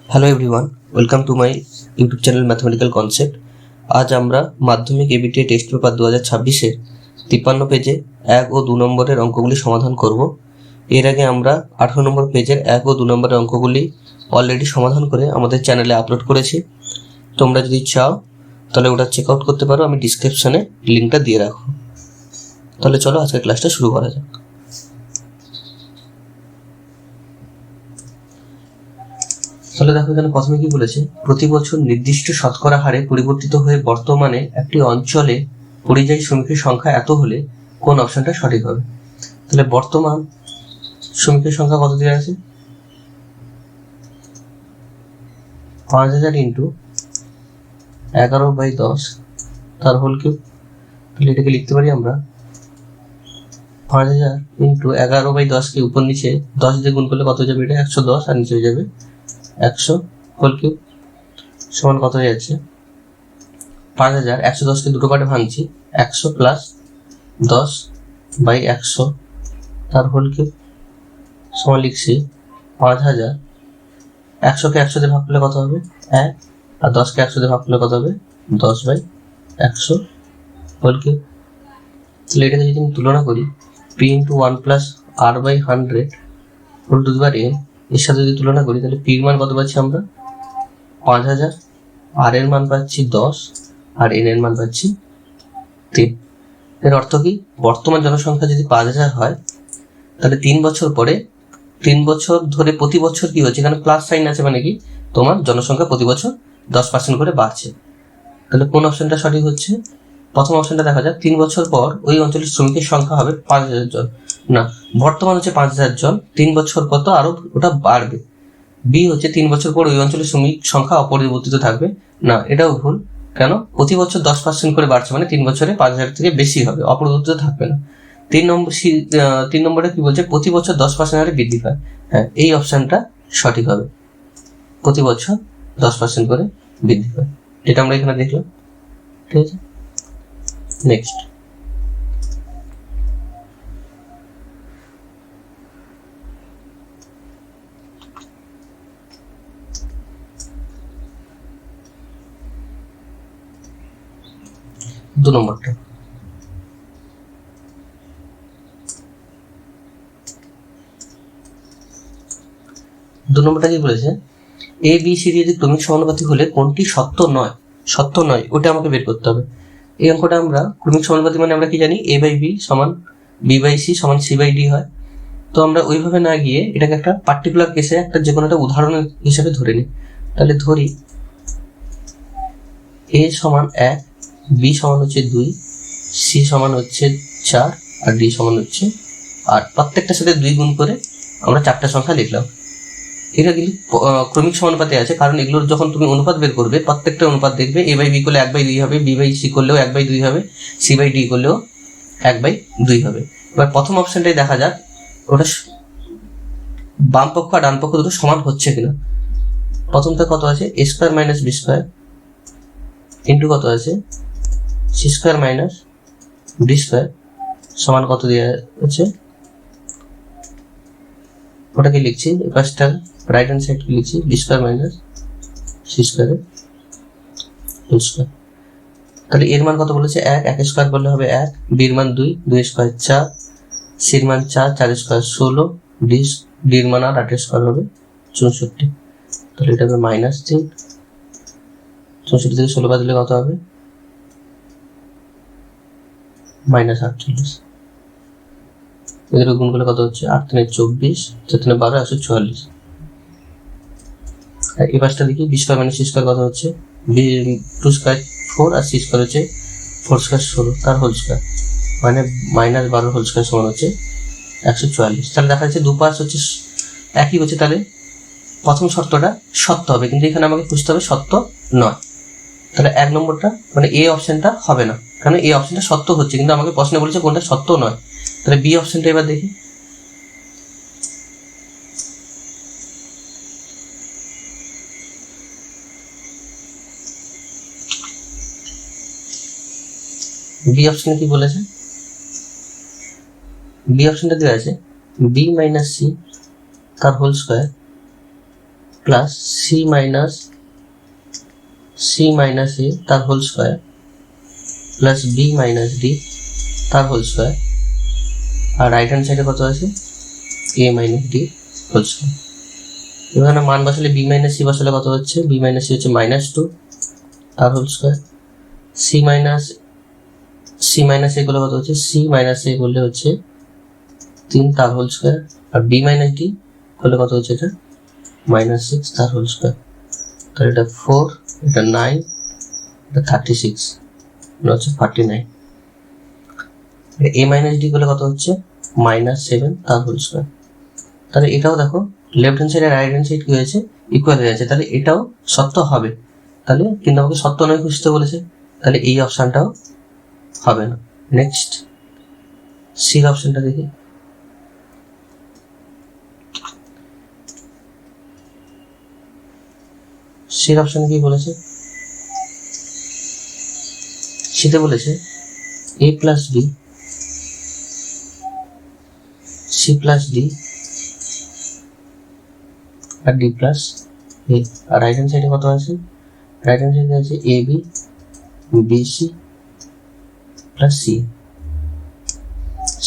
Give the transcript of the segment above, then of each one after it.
Hello everyone, welcome to my YouTube channel mathematical concept. আজ আমরা মাধ্যমিক এবিটিএ টেস্ট পেপার 2026-এর 53 পেজে 1 ও 2 নম্বরের অঙ্কগুলি সমাধান করব। এর আগে আমরা 18 নম্বর পেজের 1 ও 2 নম্বরের অঙ্কগুলি অলরেডি সমাধান করে আমাদের চ্যানেলে আপলোড করেছি। তোমরা যদি চাও তাহলে ওটা চেক আউট করতে পারো, আমি ডিসক্রিপশনে লিঙ্কটা দিয়ে রাখো। তাহলে চলো আজকের ক্লাসটা শুরু করা যাক। তাহলে দেখো এখানে প্রথমে কি বলেছে, প্রতি বছর নির্দিষ্ট শতকরা হারে পরিবর্তিত হয়ে বর্তমানে একটি অঞ্চলে পরিযায়ী শ্রমিকের সংখ্যা এত হলে কোন অপশনটা সঠিক হবে। তাহলে বর্তমান শ্রমিকের সংখ্যা কত দেওয়া আছে? 5000 ইন্টু 11/10 তার হোল কিউব। তাহলে এটাকে লিখতে পারি আমরা 5000 ইন্টু 11/10 কে উপর নিচে 10 দিয়ে গুণ করলে কত হয়ে যাবে? এটা 110 আর নিচে হয়ে যাবে 100 হোল কিউব সমান কত হয়ে যাচ্ছে? 5000 110কে দুটো পার্টে ভাঙছি, 100 প্লাস 10/100 তার হোল কিউব সমান লিখছি 5000। 100কে 100 দিয়ে ভাগ করলে কত হবে? 1, আর 10কে 100 দিয়ে ভাগ করলে কত হবে? 10/100 হোল কিউব। তাহলে এটাকে যদি আমি তুলনা করি, p into 1 plus r/100 whole to the power n এর সাথে যদি তুলনা করি, তাহলে p এর মান কত পাচ্ছি আমরা? 5000, r এর মান পাচ্ছি 10 আর n এর মান পাচ্ছি 3। এর অর্থ কি? বর্তমান জনসংখ্যা যদি 5000 হয়, তাহলে 3 বছর পরে 3 বছর ধরে প্রতি বছর কি হচ্ছে, এখানে প্লাস সাইন আছে, মানে কি তোমার জনসংখ্যা প্রতি বছর 10% করে বাড়ছে। তাহলে কোন অপশনটা সঠিক হচ্ছে? প্রথম অপশনটা দেখা যাক। 3 বছর পর ওই অঞ্চলের শ্রমিকের সংখ্যা হবে 5000 জন, না বর্তমান হচ্ছে 5000 জন, 3 বছর পর তো আরো ওটা বাড়বে। বি হচ্ছে 3 বছর পর ওই অঞ্চলের শ্রমিক সংখ্যা অপরিবর্তিত থাকবে, না এটাও ভুল। কেন? প্রতি বছর 10% করে বাড়ছে, মানে 3 বছরে 5000 থেকে বেশি হবে, অপরিবর্তিত থাকবে না। 3 নম্বরে কি বলছে? প্রতি বছর 10% হারে বৃদ্ধি পায়। হ্যাঁ, এই অপশনটা সঠিক হবে, প্রতি বছর 10% করে বৃদ্ধি পায়, যেটা আমরা এখানে দেখলাম। ঠিক আছে, নেক্সট। দু নম্বরটা, কি বলেছে? এ বি সি যদি ক্রমিক সমানুপাতি হলে কোনটি সত্য নয়? সত্য নয় ওটা আমাকে বের করতে হবে। এই অঙ্কটা আমরা ক্রমিক সমানুপাতি মানে আমরা কি জানি? a/b সমান b/c সমান c/d হয়। তো আমরা ওইভাবে না গিয়ে এটাকে একটা পার্টিকুলার কেসে একটা যে কোনো একটা উদাহরণ হিসেবে ধরে নিই। তাহলে ধরি a সমান 1, b সমান হচ্ছে 2, c সমান হচ্ছে 4 আর d সমান হচ্ছে 8। প্রত্যেকটার সাথে 2 গুণ করে আমরা 4টা সংখ্যা লিখলাম। এটা কিন্তু ক্রমিক সমানুপাতে আছে, কারণ এগুলোর যখন তুমি অনুপাত বের করবে, প্রত্যেকটা অনুপাত দেখবে a/b করলে 1/2 হবে, b/c করলেও 1/2 হবে, c/d করলেও 1/2 হবে। এবার প্রথম অপশনটাই দেখা যাক ওটা বাম পক্ষ আর ডান পক্ষ দুটো সমান হচ্ছে কিনা। প্রথমটা কত আছে? a square minus b square into কত আছে? c square minus d square সমান কত দেওয়া আছে? ওটাকে লিখছি, পাঁচটা রাইট হ্যান্ড সাইড লিখছি b স্কোয়ার মাইনাস c স্কোয়ারের হোল স্কোয়ার। তাহলে এর মান কত বলেছে? 1 স্কোয়ার করলে হবে 1, b এর মান 2, 2 স্কোয়ার 4, c এর মান 4, 4 স্কোয়ার 16, d এর মান আর 8 স্কোয়ার হবে 64। তাহলে এটা হবে -3। 64 থেকে 16 বাদ দিলে কত হবে? -48। এদের গুণ করলে কত হচ্ছে? 8 3 24, 4 3 12, 144। আর এই পাশটা দেখি, b square minus c square কত হচ্ছে? b 2 স্কোয়ার 4 আর c স্কোয়ার হচ্ছে 4 স্কোয়ার 16 তার হোল স্কোয়ার, মানে -12 হোল স্কোয়ার সমান হচ্ছে 144। তাহলে দেখা যাচ্ছে দুপাশ হচ্ছে একই হচ্ছে, তাহলে প্রথম শর্তটা সত্য হবে, কিন্তু এখানে আমাকে খুঁজতে হবে সত্য নয়। তাহলে 1 নম্বরটা মানে এ অপশনটা হবে না, কারণ এই অপশনটা সত্য হচ্ছে, কিন্তু আমাকে প্রশ্নে বলেছে কোনটা সত্য নয়। তাহলে বি অপশনটা এবার দেখি। বি অপশনে কি বলেছে? বি অপশনটা দেওয়া আছে b মাইনাস c তার whole square plus C minus A তার whole square plus B minus D তার হোল স্কোয়ার, আর রাইট হ্যান্ড সাইডে কত আছে A minus D whole square. এখানে মান বসালে বি মাইনাস সি বসালে কত হচ্ছে, বি মাইনাস সি হচ্ছে -2 তার হোল স্কোয়ার, সি মাইনাস এ করলে কত হচ্ছে, সি মাইনাস এ করলে হচ্ছে 3 তার হোল স্কোয়ার, আর বি মাইনাস ডি করলে কত হচ্ছে, এটা -6 তার হোল স্কোয়ার। তাহলে এটা 4, এটা 9, এটা 36, এটা হচ্ছে 49। এ মাইনাস ডি করলে কত হচ্ছে, -7 তার হোল স্কোয়ার। তাহলে এটাও দেখো লেফট হ্যান্ড সাইড আর রাইট হ্যান্ড সাইড কি হয়েছে, ইকুয়াল হয়ে যাচ্ছে, তাহলে এটাও সত্য হবে। তাহলে কিন্তু আমাকে সত্য নয় খুঁজতে বলেছে, তাহলে এই অপশানটাও হবে না। নেক্সট সির অপশনটা দেখি। সির অপশন কি বলেছে, সিতে বলেছে a plus B C plus D আর ডি প্লাস এ, আর রাইট হ্যান্ড সাইডে কত আছে, রাইট হ্যান্ড সাইডে আছে A B B C plus C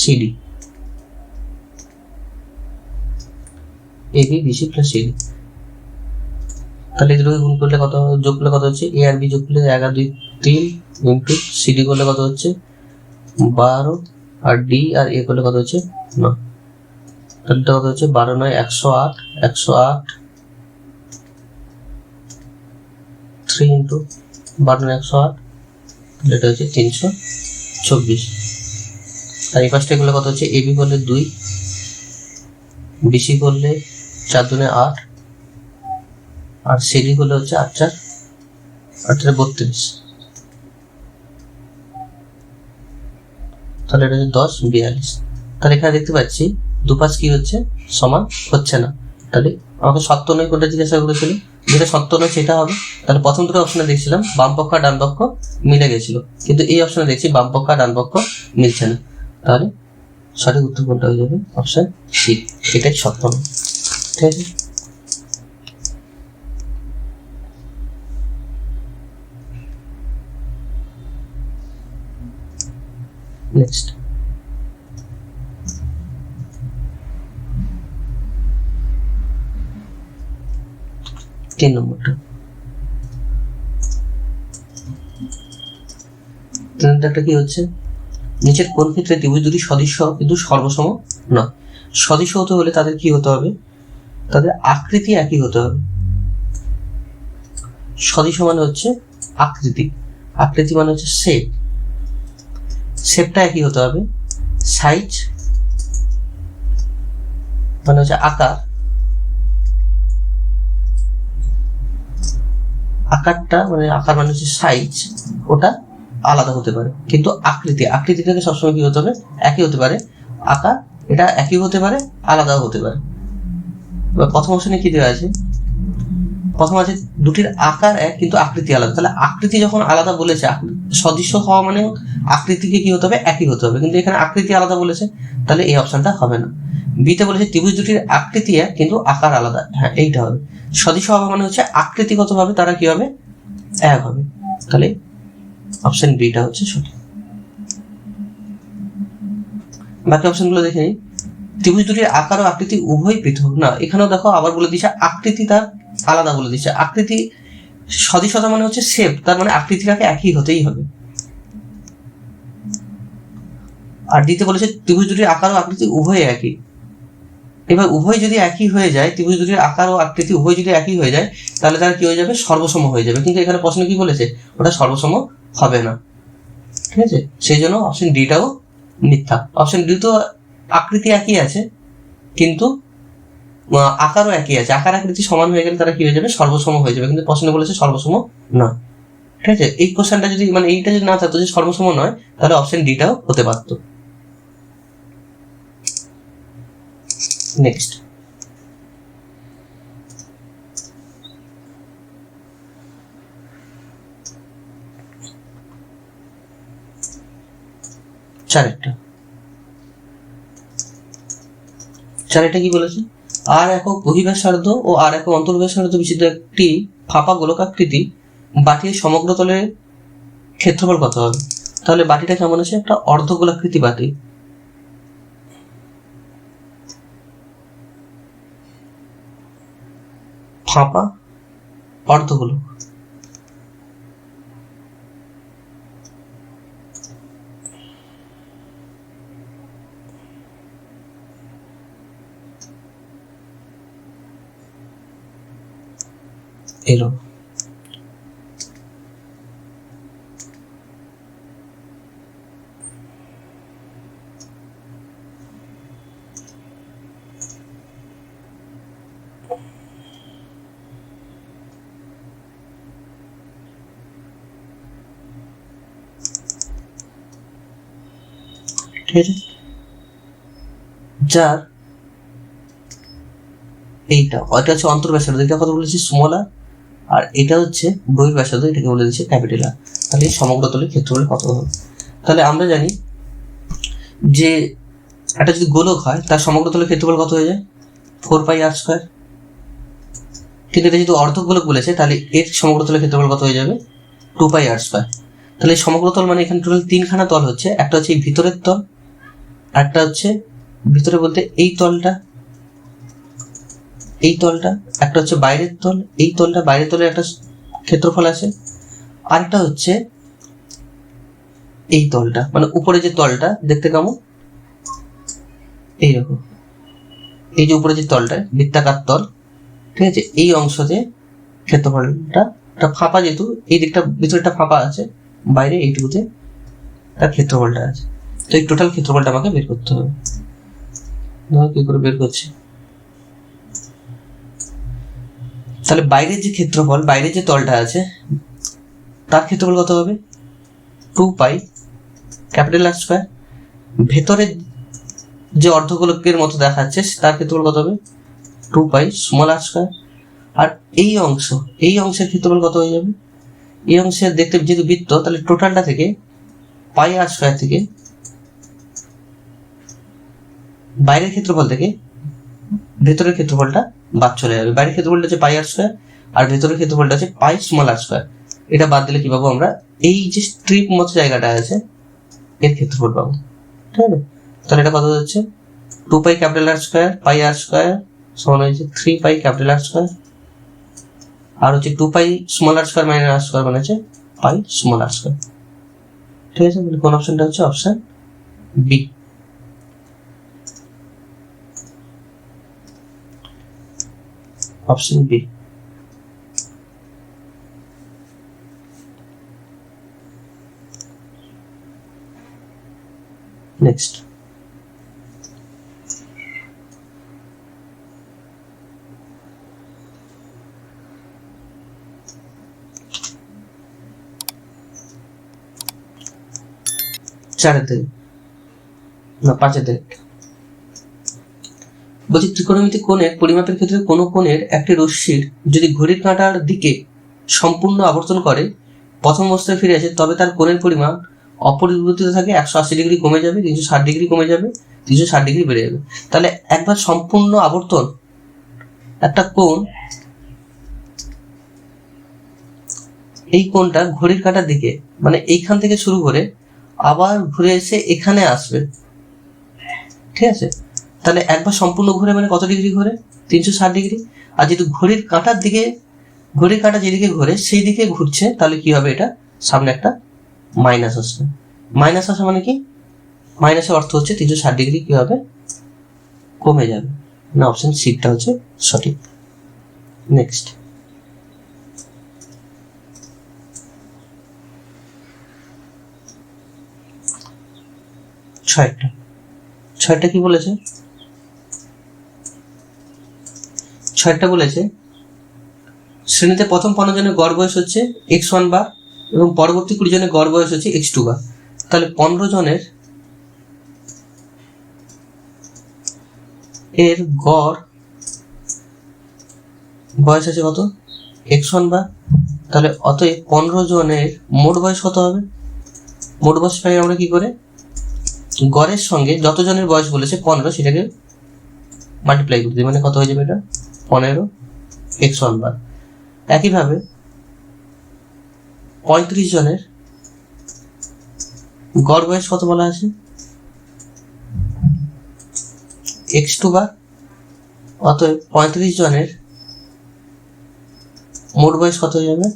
CD, A B B C plus CD. তাহলে এই দুটোকে গুণ করলে কত, যোগ করলে কত হচ্ছে, এ আর বি যোগ করলে 11 2 3 ইন্টু সিডি করলে কত হচ্ছে 12, আর ডি আর এ করলে কত হচ্ছে 9। তাহলে কত হচ্ছে 12 9 108 108 3 ইন্টু 12 9 108, তাহলে এটা হচ্ছে 324। আর এই পাশটা করলে কত হচ্ছে, এ বি করলে 2, বিসি করলে 4 2 8, আর সিডি করলে হচ্ছে 8 4 8 32। তাহলে এটা হচ্ছে 10 42। তাহলে এখানে দেখতে পাচ্ছি দুপাশ কি হচ্ছে, সমান হচ্ছে না। তাহলে আমাকে সত্য নয় কোনটা জিজ্ঞাসা করেছিল, যেটা সত্য নয় সেটা হবে। তাহলে প্রথম দুটো অপশনে দেখছিলাম বাম পক্ষ আর ডান পক্ষ মিলে গেছিল, কিন্তু এই অপশনে দেখছি বাম পক্ষ আর ডান পক্ষ মিলছে না। তাহলে সঠিক উত্তর কোনটা হয়ে যাবে, অপশন সি, এটাই সত্য নয়। ঠিক আছে, নেক্সট তিন নম্বরটা। তিন নম্বরটা কি হচ্ছে, নিচের কোন ক্ষেত্রে ত্রিভুজ দুটি সদৃশ্য কিন্তু সর্বসম নয়। সদৃশ্য হতে হলে তাদের কি হতে হবে, তাদের আকৃতি একই হতে হবে। সদৃশ্য মানে হচ্ছে আকৃতি, আকৃতি মানে হচ্ছে শেপ, শেপটা একই হতে হবে। সাইজ মানে হচ্ছে আকার, আকারটা মানে আকার মানে হচ্ছে সাইজ, ওটা আলাদা হতে পারে, কিন্তু আকৃতিটাকে সবসময় কি হতে হবে, একই হতে পারে। আকার এটা একই হতে পারে, আলাদাও হতে পারে। এবার প্রথম অপশনে কি দেওয়া আছে, প্রথম আছে দুটির আকার এক কিন্তু আকৃতি আলাদা। তাহলে আকৃতি যখন আলাদা বলেছে, সদৃশ্য হওয়া মানে আকৃতিকে কি হতে হবে, একই হতে হবে, কিন্তু এখানে আকৃতি আলাদা বলেছে, তাহলে এই অপশনটা হবে না। বিতে বলেছে ত্রিভুজ দুটির আকৃতি এক কিন্তু আকার আলাদা, হ্যাঁ এইটা হবে। সদৃশ্য হওয়া মানে হচ্ছে আকৃতিগতভাবে তারা কি হবে, এক হবে। তাহলে অপশন বিটা হচ্ছে সঠিক। বাকি অপশনগুলো দেখে নিই। ত্রিভুজ দুটির আকার ও আকৃতি উভয় পৃথক না, এখানেও দেখো আবার বলে দিচ্ছে আকৃতি তার আলাদা বলে দিচ্ছে। আকৃতি সদৃশতা মানে হচ্ছে শেপ, তার মানে আকৃতিটাকে একই হতেই হবে। আর দিতে বলেছে ত্রিভুজ দুটির আকার ও আকৃতি উভয় একই। এবার উভয় যদি একই হয়ে যায়, ত্রিভুজ দুটির আকার ও আকৃতি উভয় যদি একই হয়ে যায়, তাহলে তার কি হয়ে যাবে, সর্বসম হয়ে যাবে। কিন্তু এখানে প্রশ্ন কি বলেছে, ওটা সর্বসম হবে না। ঠিক আছে, সেই জন্য অপশন ডিটাও মিথ্যা। অপশন ডি তো আকৃতি একই আছে কিন্তু আকারও একই আছে, আকার আকৃতি সমান হয়ে গেলে তারা কি হয়ে যাবে, সর্বসম হয়ে যাবে, কিন্তু প্রশ্ন বলেছে সর্বসম নয়। ঠিক আছে, এই কোশ্চেনটা যদি মানে এইটা যদি না থাকতো যে সর্বসম নয়, তাহলে অপশন ডিটাও হতে পারতো। নেক্সট চারেরটা কি বলেছে, আর একক বহিঃব্যাসার্ধ ও আর একক অন্তর্ব্যাসার্ধ বিশিষ্ট একটি ফাঁপা গোলকাকৃতি বাটির সমগ্র তলের ক্ষেত্রফল কত হবে? তাহলে বাটিটা কেমন আছে? একটা অর্ধগোলাকৃতি বাটি। ফাঁপা অর্ধগোলক। এরকম ঠিক আছে। যার এইটা হচ্ছে অন্তর্ব্যাসার্ধ, এটা কথা বলেছি স্মল আর এটা হচ্ছে বহির্ব্যাসার্ধ, এটাকে বলে দিচ্ছে ক্যাপিটাল আর। তাহলে এই সমগ্র তলের ক্ষেত্রফল কত হবে? তাহলে আমরা জানি যে একটা যদি গোলক হয় তার সমগ্র তলের ক্ষেত্রফল কত হয়ে যায়? 4πr²। কিন্তু এটা যদি অর্ধগোলক বলেছে তাহলে এর সমগ্র তলের ক্ষেত্রফল কত হয়ে যাবে? 2πr²। তাহলে সমগ্র তল মানে এখানে টোটাল তিনখানা তল হচ্ছে, একটা হচ্ছে এই ভিতরের তল, একটা হচ্ছে ভিতরে বলতে এই তলটা, এই তলটা, একটা হচ্ছে বাইরের তল, এই তলটা, বাইরের তলের একটা ক্ষেত্রফল আছে, আরেকটা হচ্ছে এই তলটা, মানে উপরে যে তলটা দেখতে কেমন এইরকম, এই যে উপরে যে তলটা বৃত্তাকার তল, ঠিক আছে, এই অংশতে ক্ষেত্রফলটা একটা ফাঁপা, যেহেতু এই দিকটা ভিতরেটা ফাঁপা আছে, বাইরে এইটুকুতে তার ক্ষেত্রফলটা আছে। তো এই টোটাল ক্ষেত্রফলটা আমাকে বের করতে হবে। কি করে বের করছি? তাহলে বাইরের যে ক্ষেত্রফল, বাইরের যে তলটা আছে তার ক্ষেত্রফল কত হবে? 2πr²। ভেতরের যে অর্ধগোলকের মতো দেখাচ্ছে তার ক্ষেত্রফল কত হবে? 2πr²। আর এই অংশ, এই অংশের ক্ষেত্রফল কত হয়ে যাবে? এই অংশের দেখতে যেহেতু বৃত্ত, তাহলে টোটালটা থেকে πr² থেকে বাইরের ক্ষেত্রফল থেকে ভেতরের ক্ষেত্রফলটা বাদ চলে যাবে। বাইরের ক্ষেত্রফলটা হচ্ছে πr² আর ভেতরের ক্ষেত্রফলটা হচ্ছে πr²। এটা বাদ দিলে কি পাবো আমরা? এই যে স্ট্রিপ মতো জায়গাটা আছে এর ক্ষেত্রফল পাবো, ঠিক আছে। তাহলে এটা কত হচ্ছে? 2πr² πr² সমান হয়েছে 3πr² আর হচ্ছে 2πr² r² মানে হচ্ছে πr²। ঠিক আছে, কোন অপশনটা হচ্ছে? Option B. Option B. Next, চারের দিকে না পাঁচের দিকে বলছি, ত্রিকোণমিতিক কোণের পরিমাপের ক্ষেত্রে কোনো কোণের একটি রশ্মির যদি ঘড়ির কাঁটার দিকে সম্পূর্ণ আবর্তন করে প্রথম অবস্থায় ফিরে আসে, তবে তার কোণের পরিমাণ অপরিবর্তিত থাকে, 180 ডিগ্রি কমে যাবে, 360 ডিগ্রি কমে যাবে, 360 ডিগ্রি বেড়ে যাবে। তাহলে একবার সম্পূর্ণ আবর্তন একটা কোণ, এই কোণটা ঘড়ির কাঁটার দিকে মানে এইখান থেকে শুরু করে আবার ঘুরে এসে এখানে আসবে, ঠিক আছে। তাহলে একবার সম্পূর্ণ ঘুরে মানে কত ডিগ্রি ঘুরে? 360 ডিগ্রি। আর যেহেতু ঘড়ির কাঁটার দিকে, ঘড়ির কাঁটা যেদিকে ঘুরে সেই দিকে ঘুরছে, তাহলে কি হবে? এটা সামনে একটা মাইনাস আসবে। মাইনাস আসা মানে কি? মাইনাসের অর্থ হচ্ছে 360 ডিগ্রি কি হবে? কমে যাবে। না, অপশন সিটা হচ্ছে সঠিক। নেক্সট, ছয়টা কি বলেছে? ছয়টা বলেছে শ্রেণীতে প্রথম 15 জনের গড় বয়স হচ্ছে x1 বার এবং পরবর্তী 20 জনের গড় বয়স হচ্ছে x2 বার। তাহলে 15 জনের এর গড় বয়স আছে কত? x1 বার। তাহলে অতএব 15 জনের মোট বয়স কত হবে? মোট বয়স পাই আমরা কি করে? গড়ের সঙ্গে যত জনের বয়স বলেছে 15 সেটাকে মাল্টিপ্লাই করে দিই, মানে কত হয়ে যাবে এটা 15x1 বার। একইভাবে 35 জনের গড় বয়স কত বলা আছে, x2 বার। অতএব 35 জনের মোট বয়স কত হয়ে যাবে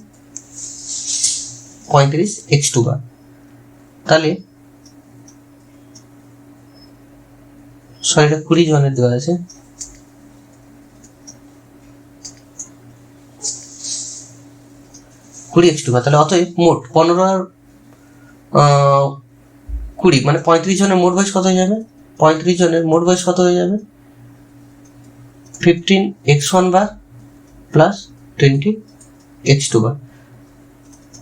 35x2 বার। তাহলে এটা 20 জনের দেওয়া আছে, 20x2 বার। তাহলে অতএব মোট 15 আর 20 মানে 35 জনের মোট বয়স কত হয়ে যাবে, 35 জনের মোট বয়স কত হয়ে যাবে 15x1 বার প্লাস 20x2 বার।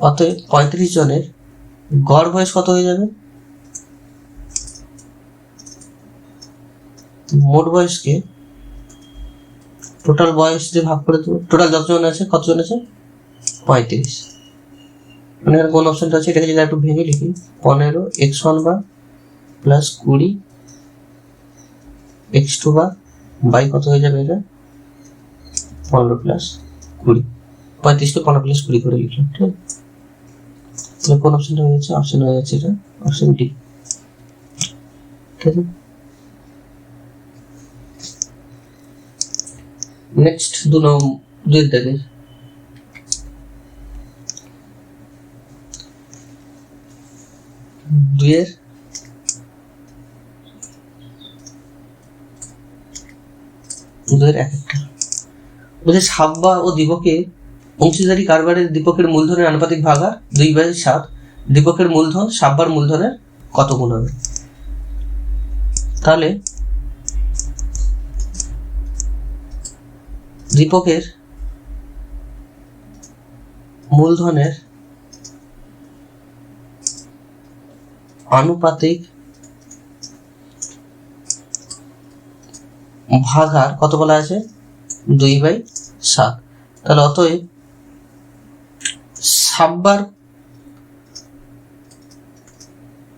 অতএব 35 জনের গড় বয়স কত হয়ে যাবে, মোট বয়সকে টোটাল বয়স দিয়ে ভাগ করে দেবো। টোটাল যতজন আছে, কতজন আছে 35, মানে কোন অপশনটা আছে এটাকে যদি একটু ভেঙে লিখি 15x1 bar plus 20x2 bar by কত হয়ে যাবে এটা 15 প্লাস 20, 35কে 15 প্লাস 20 করে লিখলাম। ঠিক আছে, তাহলে কোন অপশনটা হয়ে যাচ্ছে, অপশন হয়ে যাচ্ছে এটা অপশন ডি। ঠিক আছে, নেক্সট দুই দেখে দুইয়ের একটা বলছে সাব্বা ও দীপকে অংশীদারি কারবারের দীপকের মূলধনের আনুপাতিক ভাগার 2/7 দীপকের মূলধন সাব্বার মূলধনের কত গুণ হবে। তাহলে দীপকের মূলধনের আনুপাতিক ভাগার কত বলা আছে 2/7। তাহলে অতএব সাব্বার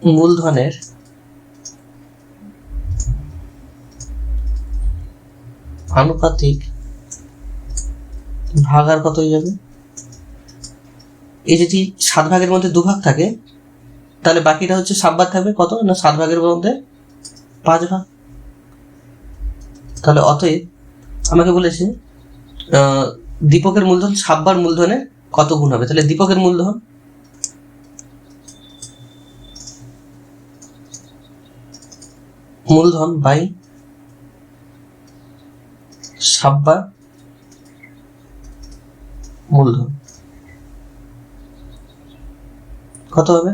মূলধনের আনুপাতিক ভাগার কত হয়ে যাবে, এই যদি 7 ভাগের মধ্যে 2 ভাগ থাকে তাহলে বাকিটা হচ্ছে সাব্বার থাকবে কত না 7 ভাগের মধ্যে 5 ভাগ। তাহলে অতএব আমাকে বলেছে দীপকের মূলধন সাব্বার মূলধনে কত গুণ হবে। তাহলে দীপকের মূলধন বাই সাব্বার মূলধন কত হবে,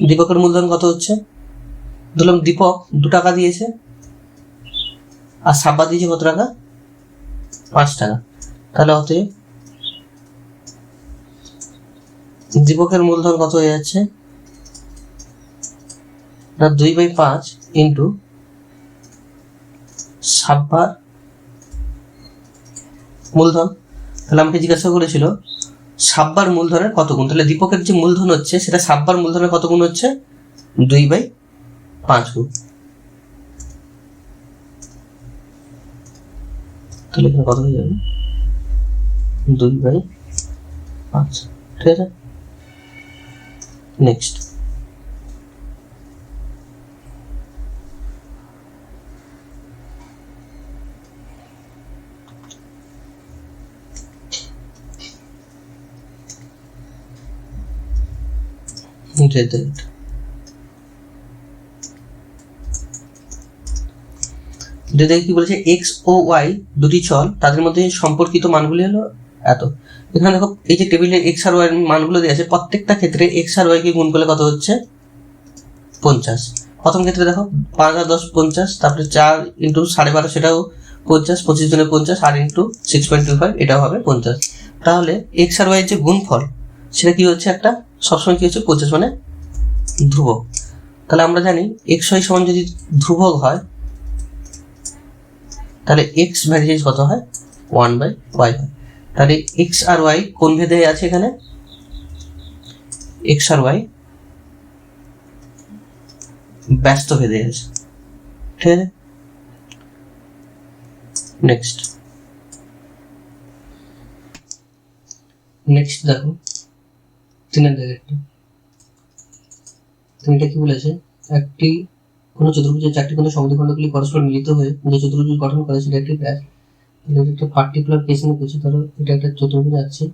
দীপকের মূলধন কত হচ্ছে, ধরলাম দীপক 2 টাকা দিয়েছে আর সাব্বা দিয়েছে কত টাকা 5 টাকা। তাহলে অতএব দীপকের মূলধন কত হয়ে যাচ্ছে না 2/5 ইন্টু সাব্বার মূলধন। তাহলে আমাকে জিজ্ঞাসা করেছিল সাব্বার মূলধনের কত গুণ, তাহলে দীপকের যে মূলধন হচ্ছে সেটা সাব্বার মূলধনের কত গুণ হচ্ছে 2/5 গুণ। তাহলে এখানে কত হয়ে যাবে 2/5। ঠিক আছে, নেক্সট কি বলেছে এক্স ও ওয়াই দুটি চল তাদের মধ্যে সম্পর্কিত মানগুলি হলো এত। এখানে দেখো এই যে টেবিলে এক্স আর ওয়াই মানগুলো দেওয়া আছে, প্রত্যেকটা ক্ষেত্রে এক্স আর ওয়াই কে গুণ করলে কত হচ্ছে 50। প্রথম ক্ষেত্রে দেখো 5 আর 10 50, তারপরে 4 ইন্টু 12.5 সেটাও 50, 25 জনে 50 আর ইন্টু 6.25 এটাও হবে 50। তাহলে এক্স আর ওয়াই এর যে গুণফল সেটা কি হচ্ছে একটা সবসময় কি হচ্ছে 50 মানে ধ্রুবক। তাহলে আমরা জানি এক্স ওয়াই সমান যদি ধ্রুবক হয় তাহলে এক্স ভ্যারিয়েন্স কত হয় 1/y হয়। তাহলে এক্স আর ওয়াই কোন ভেদে আছে, এখানে এক্স আর ওয়াই ব্যস্ত ভেদে আছে। ঠিক আছে। নেক্সট দেখো 3 জায়গাটা। 3টা কি বলেছে, একটি কোনো চতুর্ভুজের 4টি কোণের সমদ্বিখণ্ডগুলি পরস্পর মিলিত হয়ে যে চতুর্ভুজ গঠন করে সেটা একটি ড্যাশ। তাহলে একটা পার্টিকুলার কেস নিয়ে বলছি, ধরো এটা একটা চতুর্ভুজ আছে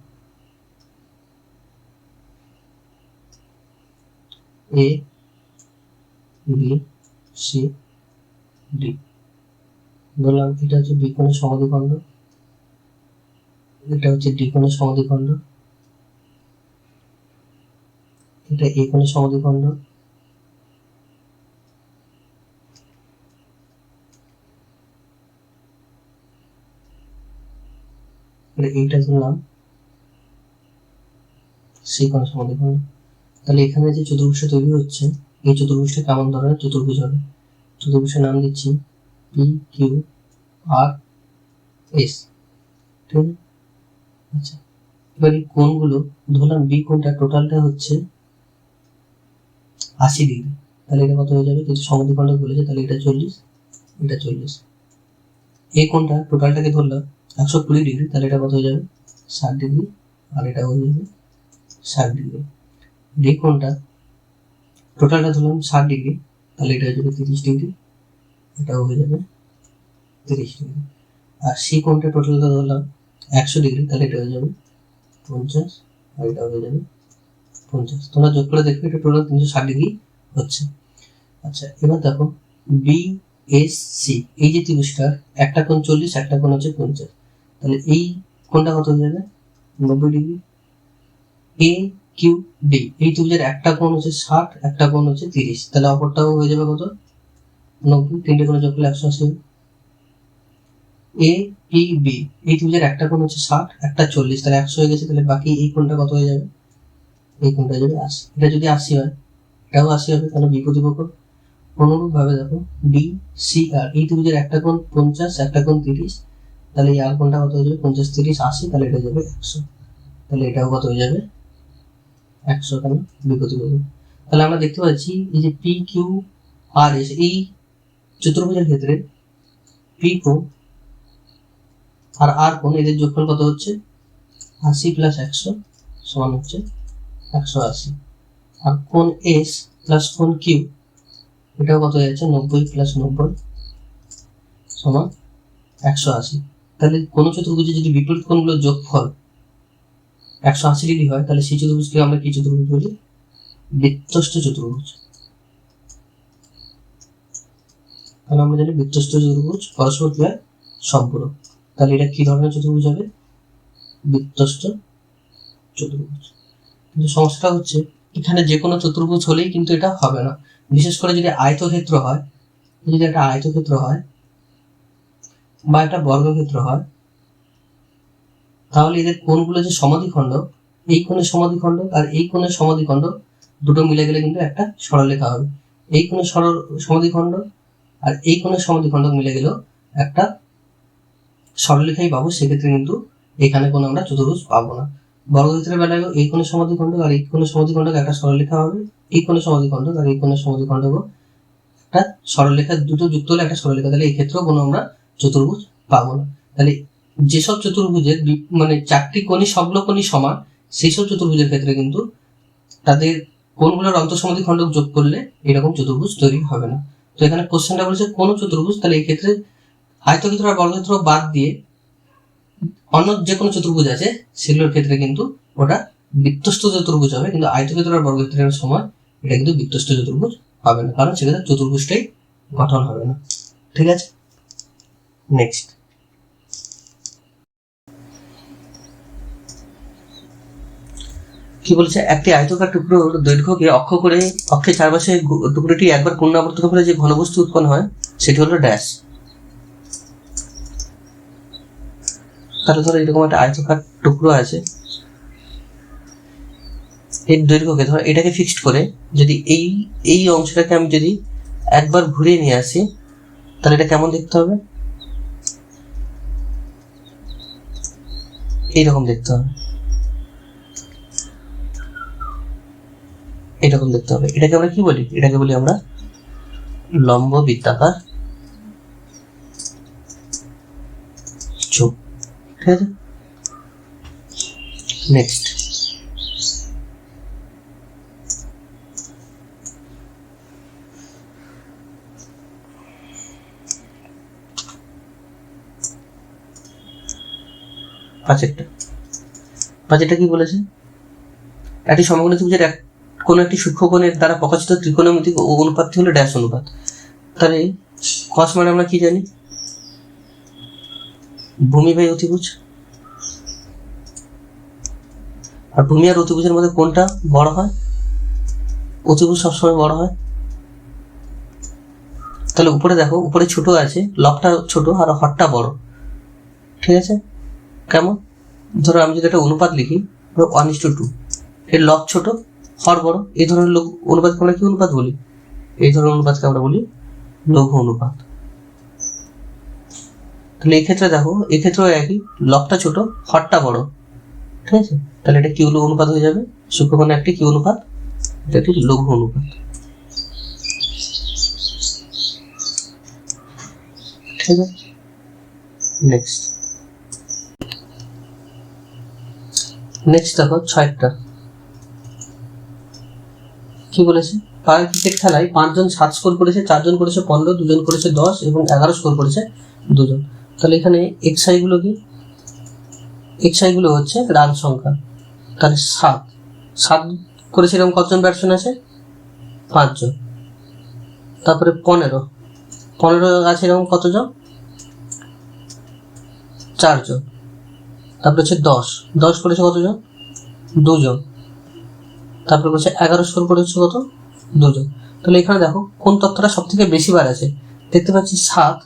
এ বি সি ডি, বললাম এটা হচ্ছে বি কোণের সমদ্বিখণ্ড, এটা হচ্ছে ডি কোণের সমদ্বিখণ্ড, এটা এ কোণের সমদ্বিখণ্ড, এইটা ধরলাম সি কোণের সমদ্বিখণ্ড। তাহলে এখানে যে চতুর্ভুজটা তৈরি হচ্ছে এই চতুর্ভুজটা কেমন ধরনের চতুর্ভুজ হবে? চতুর্ভুজের নাম দিচ্ছি পি কিউ আর এস। ঠিক আছে, আচ্ছা এবার এই কোণগুলো ধরলাম বি কোণটা টোটালটা হচ্ছে 80 ডিগ্রি, তাহলে এটা কত হয়ে যাবে? যেহেতু সমদ্বিখণ্ড বলেছে তাহলে এটা 40, এটা 40। এই কোণটা টোটালটাকে ধরলাম 120 ডিগ্রি, তাহলে এটা কত হয়ে যাবে? 60 ডিগ্রি, আর এটা হয়ে যাবে 60 ডিগ্রি। ডি কোণটা টোটালটা ধরলাম 60 ডিগ্রি, তাহলে এটা হয়ে যাবে 30 ডিগ্রি, এটাও হয়ে যাবে 30 ডিগ্রি। আর সি কোণটা টোটালটা ধরলাম 100 ডিগ্রি, তাহলে এটা হয়ে যাবে 50, আর এটা হয়ে যাবে 50। তোমরা যোগ করে দেখবে এটা টোটাল 360 ডিগ্রি হচ্ছে। আচ্ছা এবার দেখো বি এস সি, এই যে ত্রিভুজটার একটা কোণ 40, একটা কোণ হচ্ছে 50, তাহলে এই কোণটা কত হয়ে যাবে? 90 ডিগ্রি। এ কিউ ডি, এই ত্রিভুজের একটা কোণ হচ্ছে 60, একটা কোণ হচ্ছে 30, তাহলে অপরটাও হয়ে যাবে কত? 90, তিনটে কোণে যোগ করলে 180। এ পি বি, এই ত্রিভুজের একটা কোণ হচ্ছে 60, একটা 40, তাহলে 100 হয়ে গেছে, তাহলে বাকি এই কোণটা কত হয়ে যাবে? এই কোণটা হয়ে যাবে 80। এটা যদি 80 হয় এটাও 80 হবে, তাহলে বি প্রতিপক্ষ। অনুরূপ ভাবে দেখো ডি সি আর, এই ত্রিভুজের একটা কোণ 50, একটা কোণ 30, তাহলে এই আর কোণটা কত হয়ে যাবে? 50 30 80, তাহলে এটা যাবে 100, তাহলে এটাও কত হয়ে যাবে? 100, কেন? বি প্রতিপক্ষ। তাহলে আমরা দেখতে পাচ্ছি এই যে পি কিউ আর এস, এই চতুর্ভুজের ক্ষেত্রে পি কোণ আর আর কোণ এদের যোগফল কত হচ্ছে? 80 প্লাস 100 সমান হচ্ছে 180। আর কোণ এস প্লাস কোণ কিউ এটাও কত হয়ে যাচ্ছে? 90 প্লাস 90 সমান 180। তাহলে কোন চতুর্ভুজে যদি বিপরীত কোণগুলোর যোগফল 180 ডিগ্রি হয় তাহলে সেই চতুর্ভুজকে আমরা কি চতুর্ভুজ বলি? বৃত্তস্থ চতুর্ভুজ। তাহলে আমরা জানি বৃত্তস্থ চতুর্ভুজ পরস্পর ক্রিয়ায় সম্পূরক। তাহলে এটা কি ধরনের চতুর্ভুজ হবে? বৃত্তস্থ চতুর্ভুজ। কিন্তু সমস্যাটা হচ্ছে এখানে যে কোনো চতুর্ভুজ হলেই কিন্তু এটা হবে না, বিশেষ করে যদি আয়তক্ষেত্র হয়, যদি একটা আয়তক্ষেত্র হয় বা একটা বর্গক্ষেত্র হয়, তাহলে এদের কোণগুলো যে সমাধিখণ্ড, এই কোণের সমাধিখণ্ড আর এই কোণের সমাধিখণ্ড দুটো মিলে গেলে কিন্তু একটা সরলরেখা হবে। এই কোণের সমাধিখণ্ড আর এই কোণের সমাধিখণ্ড মিলে গেলেও একটা সরলরেখাই পাবো, সেক্ষেত্রে কিন্তু এখানে কোনো আমরা চতুর্ভুজ পাবো না। বর্গক্ষেত্রের বেলায় এই কোণের সমাধিখণ্ড আর এই কোণের সমাধিখণ্ড একটা সরলরেখা হবে, এই কোণের সমাধিখণ্ড আর এই কোণের সমাধিখণ্ড একটা সরলরেখা, দুটো যুক্ত হলে একটা সরলরেখা, তাহলে এই ক্ষেত্রেও কোনো আমরা চতুর্ভুজ পাবো না। তাহলে যেসব চতুর্ভুজের মানে 4টি কোণই সবগুলো কোণই সমান, সেই সব চতুর্ভুজের ক্ষেত্রে কিন্তু তাদের কোণগুলোর অন্তঃসমাধিখণ্ড যোগ করলে এরকম চতুর্ভুজ তৈরি হবে না। তো এখানে কোশ্চেনটা বলেছে কোন চতুর্ভুজ, তাহলে এই ক্ষেত্রে আয়তক্ষেত্র আর বর্গক্ষেত্র বাদ দিয়ে অন্য যে কোনো চতুর্ভুজ আছে সেগুলোর ক্ষেত্রে কিন্তু ওটা বৃত্তস্থ চতুর্ভুজ হবে, কিন্তু আয়তক্ষেত্র আর বর্গক্ষেত্রের সময় এটা কিন্তু বৃত্তস্থ চতুর্ভুজ হবে না, কারণ সেক্ষেত্রে চতুর্ভুজটাই গঠন হবে না। ঠিক আছে, নেক্সট কি বলেছে? একটি আয়তকার টুকরোর দৈর্ঘ্যকে অক্ষ করে অক্ষের চারপাশে টুকরোটি একবার পুনরাবর্তন করে যে ঘনবস্তু উৎপন্ন হয় সেটি হলো ড্যাশ। তাহলে ধরো এরকম একটা আয়তকার টুকরো আছে, এর দৈর্ঘ্যকে ধরো এটাকে ফিক্সড করে যদি এই অংশটাকে আমি যদি একবার ঘুরিয়ে নিয়ে আসি তাহলে এটা কেমন দেখতে হবে? এইরকম দেখতে হবে, এরকম দেখতে হবে। এটাকে আমরা কি বলি? এটাকে বলি আমরা লম্ব বৃত্তাকার ঠিক আছে। নেক্সট পাঁচেরটা কি বলেছে, একটি সমকোণী ত্রিভুজের কোনো একটি সূক্ষ্মকোণের দ্বারা প্রকাশিত ত্রিকোণমিতিক অনুপাতটি হলো ড্যাশ অনুপাত। তাহলে কস মানে আমরা কি জানি, ভূমি বাই অতিভুজ, আর ভূমি আর অতিভুজের মধ্যে কোনটা বড় হয়, অতিভুজ সবসময় বড় হয়। তাহলে উপরে দেখো, উপরে ছোট আছে, লবটা ছোট আর হরটা বড়, ঠিক আছে। কেমন, ধরো আমি যদি একটা অনুপাত লিখি 1:2, এর লব ছোট হর বড়, এই ধরনের অনুপাতকে আমরা কি অনুপাত বলি, এই ধরনের অনুপাতকে আমরা বলি লঘু অনুপাত। তাহলে এই ক্ষেত্রে দেখো, এক্ষেত্রেও একই, লবটা ছোট হরটা বড়, ঠিক আছে। তাহলে এটা কি অনুপাত হয়ে যাবে, সূক্ষ্মকোণের একটি কি অনুপাত, এটা একটি লঘু অনুপাত, ঠিক আছে। নেক্সট দেখো 6টা কি বলেছে, পাড়ার ক্রিকেট খেলায় 5 জন 7 স্কোর করেছে, 4 জন করেছে 15, 2 জন করেছে 10 এবং 11 স্কোর করেছে 2 জন। তাহলে এখানে এক্সআই গুলো কি, এক্সআই গুলো হচ্ছে রান সংখ্যা। তাহলে 7 করেছে এরকম কতজন ব্যাটসম্যান আছে, 5 জন। তারপরে 15 আছে এরকম কতজন, 4 জন। তারপরে হচ্ছে 10 করেছে কতজন, 2 জন। তারপরে করেছে 11 স্কোর করেছে কত, 2 জন। তাহলে এখানে দেখো কোন তথ্যটা সব থেকে বেশি বার আছে, দেখতে পাচ্ছি 7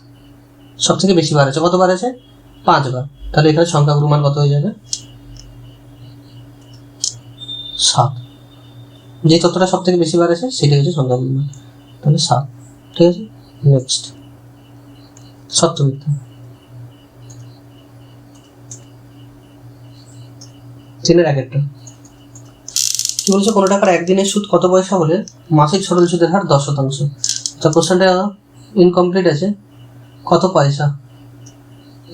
সব থেকে বেশি বার আছে, কতবার আছে, 5 বার। তাহলে এখানে সংখ্যাগুলোর মান কত হয়ে যাবে, 7। যে তথ্যটা সব থেকে বেশি বার আছে সেটাই হচ্ছে সংখ্যাগুলোর মান, তাহলে 7, ঠিক আছে। নেক্সট সত্য মিথ্যা, 3-এর 1-টা কি বলছে, কোনো টাকার একদিনের সুদ কত পয়সা হলে মাসিক সরল সুদের হার 10%। তো কোশ্চেনটা ইনকমপ্লিট আছে, কত পয়সা,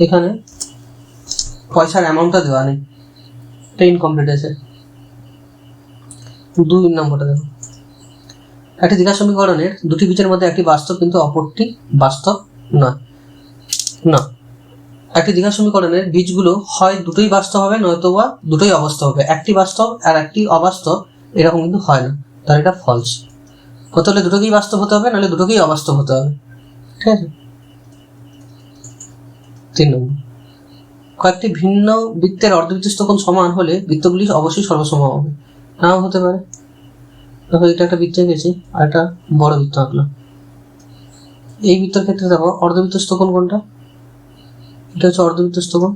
এখানে পয়সার অ্যামাউন্টটা দেওয়া নেই, এটা ইনকমপ্লিট আছে। 2 নম্বরটা দেখো, একটি দ্বিঘাত সমীকরণের দুটি বীজের মধ্যে একটি বাস্তব কিন্তু অপরটি বাস্তব নয়। না, একটি দ্বিঘাত সমীকরণের বীজগুলো হয় দুটোই বাস্তব হবে, নয়তোবা দুটোই অবাস্তব হবে। একটি বাস্তব আর একটি অবাস্তব এরকম কিন্তু হয় না, তাহলে এটা ফলস। কত হলে দুটোকেই বাস্তব হতে হবে, নাহলে দুটোকেই অবাস্তব হতে হবে, ঠিক আছে। 3 নম্বর, কয়েকটি ভিন্ন বৃত্তের অর্ধবৃত্তস্থ কোণ সমান হলে বৃত্তগুলি অবশ্যই সর্বসম হবে, নাও হতে পারে। দেখো এটা একটা বৃত্ত এঁকেছি আর একটা বড় বৃত্ত আঁকলাম। এই বৃত্তের ক্ষেত্রে দেখো অর্ধবৃত্তস্থ কোণ কোনটা, এটা হচ্ছে অর্ধবৃত্তস্থ কোণ।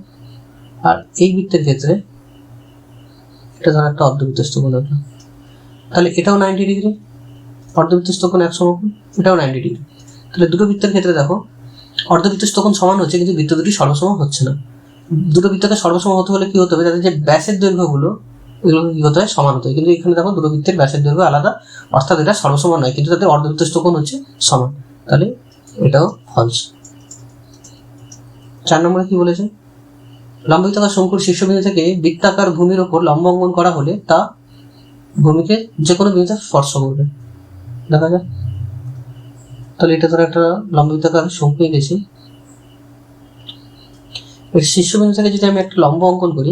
আর এই বৃত্তের ক্ষেত্রে এটা ধর একটা অর্ধবৃত্তস্থ কোণ আঁকলাম, তাহলে এটাও 90 ডিগ্রি, অর্ধবৃত্তস্থ কোণ 1 সমকোণ, এটাও 90 ডিগ্রি। তাহলে দুটো বৃত্তের ক্ষেত্রে দেখো অর্ধবৃত্তস্থ কোণ সমান হচ্ছে, কিন্তু বৃত্ত দুটি সর্বসম হচ্ছে না। দুটো বৃত্তকে সর্বসম হতে হলে কি হতে হবে, তাদের যে ব্যাসের দৈর্ঘ্যগুলো এগুলো কি হতে হয়, সমান হতে হয়। কিন্তু এখানে দেখো দুটো বৃত্তের ব্যাসের দৈর্ঘ্য আলাদা, অর্থাৎ এটা সর্বসম নয়, কিন্তু তাদের অর্ধবৃত্তস্থ কোণ হচ্ছে সমান, তাহলে এটাও ফলস। 4 নম্বরে কি বলেছে, লম্ববৃত্তাকার শঙ্কুর শীর্ষবিন্দু থেকে বৃত্তাকার ভূমির ওপর লম্ব অঙ্কন করা হলে তা ভূমিকে যে কোনো বিন্দুতে স্পর্শ করবে। দেখা যায়, তাহলে এটা ধরো একটা লম্ববৃত্তাকার শঙ্কু এঁকেছি, এর শীর্ষবিন্দু থেকে যদি আমি একটা লম্ব অঙ্কন করি,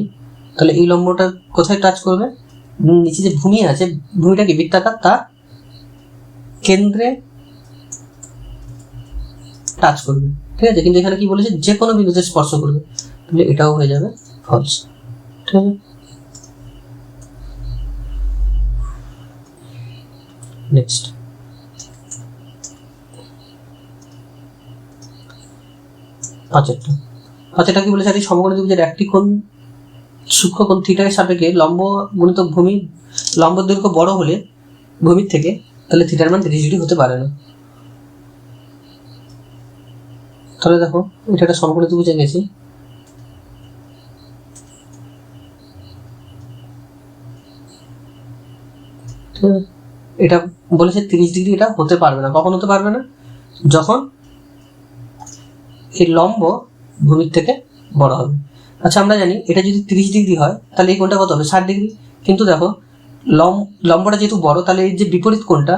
তাহলে এই লম্বটা কোথায় টাচ করবে, নিচে যে ভূমি আছে, ভূমিটা কি বৃত্তাকার, তার কেন্দ্রে টাচ করবে, ঠিক আছে। কিন্তু এখানে কি বলেছে, যে কোনো বিন্দুতে স্পর্শ করবে, তাহলে এটাও হয়ে যাবে ফলস, ঠিক আছে। নেক্সট 5টা কি বলেছে, একটি সমকোণী ত্রিভুজের একটি কোণ সূক্ষ্মকোণ থিটার সাপেক্ষে লম্ব গুণিত ভূমি, লম্ব দৈর্ঘ্য বড় হলে ভূমির থেকে, তাহলে থিটার মান 30 ডিগ্রি হতে পারে না। তাহলে দেখো এটা একটা সমকোণী ত্রিভুজ এঁকেছি, এটা বলেছে 30 ডিগ্রি এটা হতে পারবে না। কখন হতে পারবে না, যখন এই লম্ব ভূমির থেকে বড় হবে। আচ্ছা আমরা জানি এটা যদি 30 ডিগ্রি হয় তাহলে এই কোণটা কত হবে 60 ডিগ্রি, কিন্তু দেখো লম্বটা যেহেতু বড় তাহলে এই যে বিপরীত কোণটা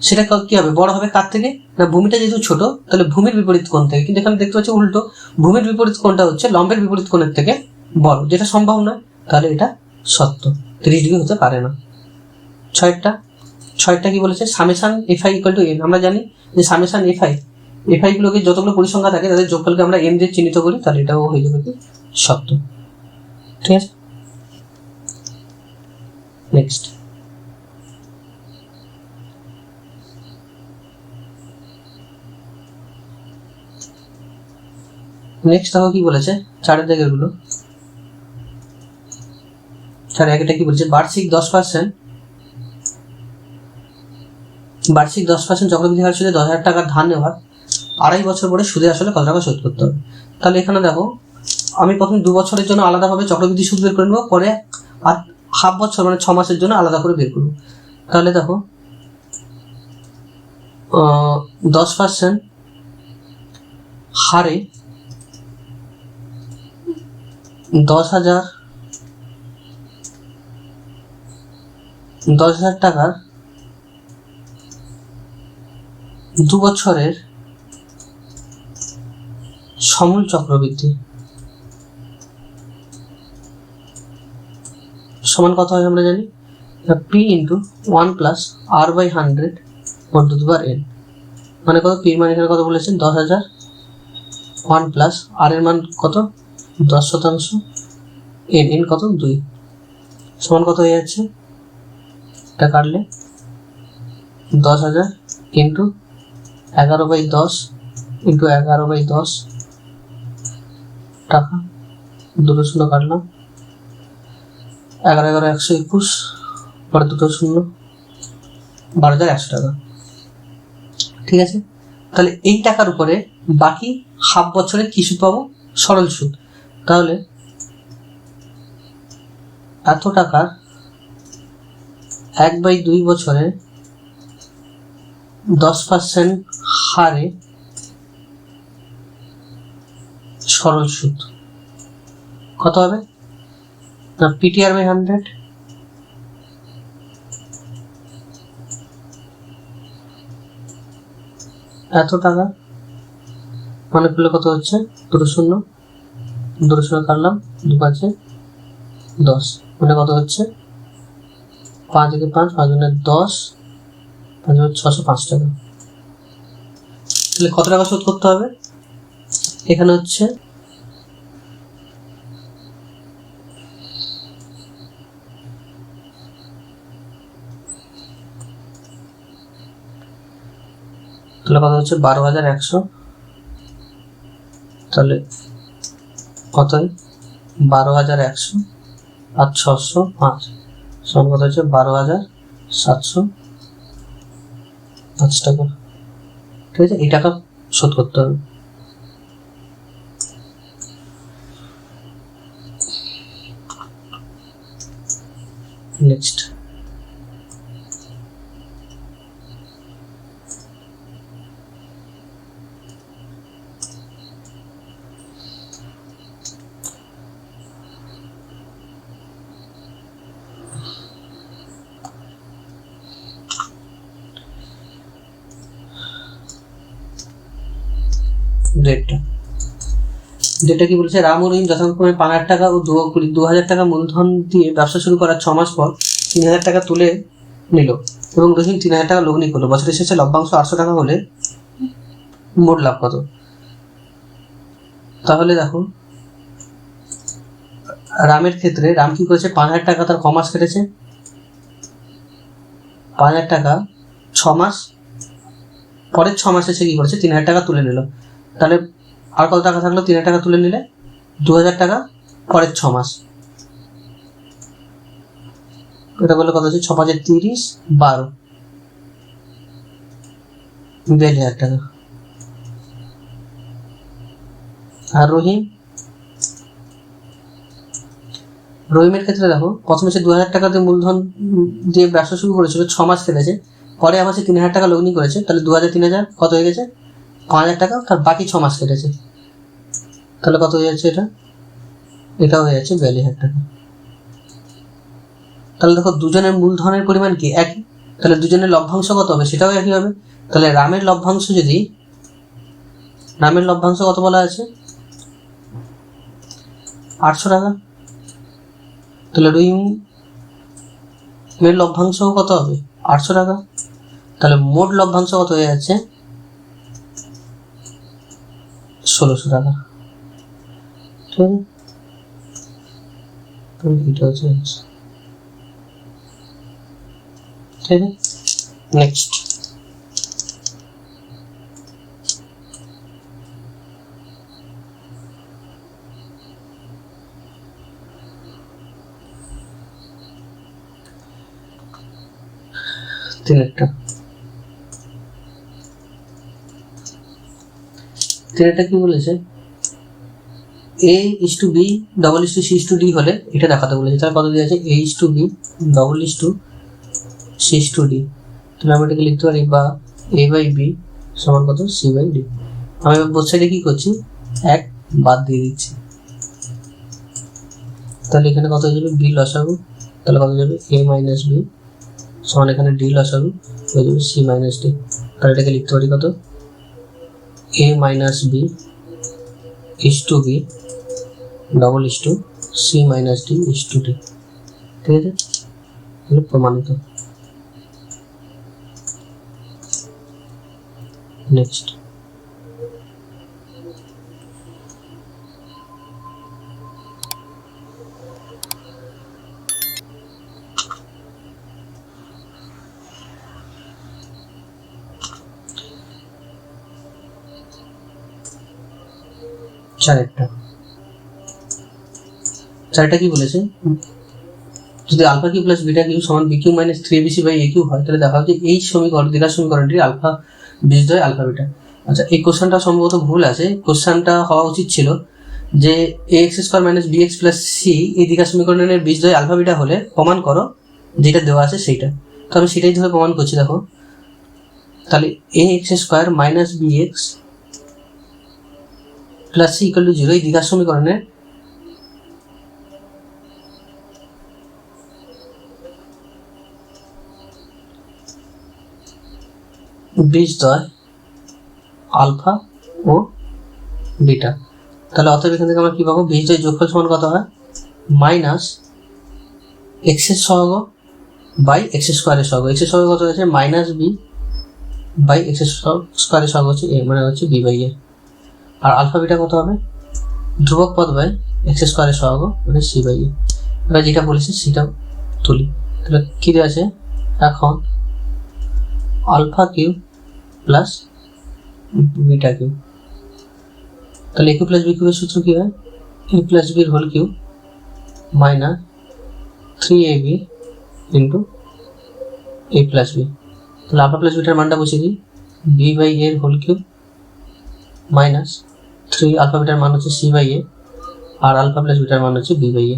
সেটা কি হবে, বড় হবে কার থেকে না, ভূমিটা যেহেতু ছোট তাহলে ভূমির বিপরীত কোণ থেকে, কিন্তু এখানে দেখতে পাচ্ছি উল্টো, ভূমির বিপরীত কোণটা হচ্ছে লম্বের বিপরীত কোণের থেকে বড়, যেটা সম্ভব নয়, তাহলে এটা সত্য, 30 ডিগ্রি হতে পারে না। ছয়টা কি বলেছে, summation FI equal to N. আমরা জানি যে সামেশন এফআই গুলোকে যতগুলো পরিসংখ্যা থাকে তাদের যোগফলকে আমরা এন দিয়ে চিহ্নিত করি, তাহলে এটাও হয়ে যাবে কি সত্য। ঠিক আছে, নেক্সট দেখো কি বলেছে, 4 দাগের গুলো। 4 একটা কি বলছে, বার্ষিক 10% চক্রবৃদ্ধি হারে সুদে 10,000 টাকার ধার নেওয়ার 2.5 বছর পরে সুদে আসলে কত টাকা শোধ করতে হবে। তাহলে এখানে দেখো আমি প্রথমে 2 বছরের জন্য আলাদাভাবে চক্রবৃদ্ধি সুদ বের করে নেবো, পরে আর হাফ বছর মানে 6 মাসের জন্য আলাদা করে বের করবো। তাহলে দেখো 10% হারে 10,000 টাকার 2 বছরের সমূল চক্রবৃদ্ধি সমান কত হয় আমরা জানি, P into 1 plus r by 100 1 to the power n, মানে কত, পি মান এখানে কত বলেছেন 10,000, 1 প্লাস আর এর মান কত 10%, n কত 2, সমান কত হয়ে যাচ্ছে, এটা কাটলে 10,000 ইন্টু 11/10 ইন্টু 11/10 টাকা, 2 শূন্য কাটলাম, 11,121, পরে 2 শূন্য, 12,100 টাকা। ঠিক আছে, তাহলে এই টাকার উপরে বাকি হাফ বছরে কি সুদ পাবো, সরল সুদ। তাহলে এত টাকার 1/2 বছরে 10% হারে সরল সুদ কত হবে না, পিটিআর বাই 100, এত টাকা মানে করলে কত হচ্ছে 2 শূন্য, 2 শূন্য কাটলাম, 2 5 10, মানে কত হচ্ছে 5 থেকে 5 5 10, 5 605 টাকা। তাহলে কত টাকা শোধ করতে হবে, এখানে হচ্ছে তাহলে কত হচ্ছে 12,100, তাহলে কত 12,100 আর 605 সমান কত হচ্ছে 12,705 টাকা। ঠিক আছে, এই টাকা শোধ করতে হবে। নেক্সট যেটা কি বলছে, রাম ও রহিম যথাক্রমে 5,000 টাকা ও 2,000 টাকা মূলধন দিয়ে ব্যবসা শুরু করার 6 মাস পর 3,000 টাকা তুলে নিল এবং রহিম 3,000 টাকা লগ্নি করলো। বছরের শেষে লভ্যাংশ 800 টাকা হলে মোট লাভ কত? তাহলে দেখো রামের ক্ষেত্রে রাম কি করেছে, 5,000 টাকা তার কমাস কেটেছে, 5,000 টাকা 6 মাস পরের 6 মাসে সে কি করেছে 3,000 টাকা তুলে নিল। তাহলে আর কত টাকা থাকলো, 3,000 টাকা তুলে নিলে 2,000 টাকা পরের 6 মাস, এটা বললে কত হচ্ছে 6 5 30 12, 42,000 টাকা। আর রহিমের ক্ষেত্রে দেখো প্রথমে সে 2,000 টাকা দিয়ে মূলধন দিয়ে ব্যবসা শুরু করেছিল, 6 মাস কেটেছে, পরে আবার সে 3,000 টাকা লগ্নি করেছে, তাহলে 2,000 3,000 কত হয়ে গেছে 5,000 টাকা, তার বাকি 6 মাস কেটেছে, তাহলে কত হয়ে যাচ্ছে এটা এটা হয়ে যাচ্ছে 42,000 টাকা। তাহলে দেখো দুজনের মূলধনের পরিমাণ কি একই, তাহলে দুজনের লভ্যাংশ কত হবে সেটাও একই হবে। তাহলে রামের লভ্যাংশ কত বলা আছে 800 টাকা, তাহলে রহিমের লভ্যাংশ কত হবে 800 টাকা। তাহলে মোট লভ্যাংশ কত হয়ে যাচ্ছে 1600 টাকা। ঠিক আছে, এটা হচ্ছে ঠিক আছে। নেক্সট তিনেরটা কি বলেছে, A is to B double is to C is to D হলে এটা দেখাতে বলেছে। তাহলে কত দিয়ে আছে A is to B double is to C is to D। তাহলে আমি এটাকে লিখতে পারি বা A by B সমান কত C by D। আমি বোথ সাইডে কি করছি এক বাদ দিয়ে দিচ্ছি, তাহলে এখানে কত হয়ে যাবে B লসাগু, তাহলে কত যাবে A minus B সমান এখানে D লসাগু হয়ে যাবে C minus D। তাহলে এটাকে লিখতে পারি কত A minus B is to B double is to C minus D is to D। ঠিক আছে, তাহলে প্রমাণিত। নেক্সট চারটা কি বলেছে, যদি alpha cube plus beta cube সমান B cube minus 3abc by A cube হয়, তাহলে দেখা হচ্ছে এই দ্বিঘাত সমীকরণটি আলফা বীজদ্বয় আলফা বিটা। আচ্ছা, এই কোশ্চেনটা সম্ভবত ভুল আছে। কোশ্চেনটা হওয়া উচিত ছিল যে ax square minus bx plus c এই দ্বিঘাত সমীকরণের বীজদ্বয় আলফা বিটা হলে প্রমাণ করো, যেটা দেওয়া আছে সেইটা। তো আমি সেটাই ধরে প্রমাণ করছি। দেখো, তাহলে ax square minus bx plus c equal to 0 এই দ্বিঘাত সমীকরণের বীজদ্বয় আলফা ও বিটা। তাহলে অতএব এখান থেকে আমরা কি পাবো, বীজদ্বয় যোগফল সমান কত হয় মাইনাস এক্স এর সহগ বাই এক্স স্কোয়ারের সহগ। এক্স এর সহগ কত হচ্ছে মাইনাস বি বাই এক্স স্কোয়ারের সহগ হচ্ছে এ, মানে হচ্ছে বি বাই এ। আর আলফা বিটা কত হবে ধ্রুবক পদ বাই এক্স স্কোয়ারের সহগ মানে সি বাই এ। এবার যেটা বলেছি সেটা তুলি। তাহলে কি আছে এখন alpha cube plus beta cube, তাহলে এ কিউ প্লাস বি কিউবের সূত্র কি হয় এ প্লাস বির whole cube minus 3ab into A plus B. তাহলে আলফা প্লাস বিটার মানটা বসিয়ে দিই B by A whole cube minus 3 alpha বিটার মান হচ্ছে সি বাই এ আর আলফা প্লাস বিটার মান হচ্ছে বি বাই এ।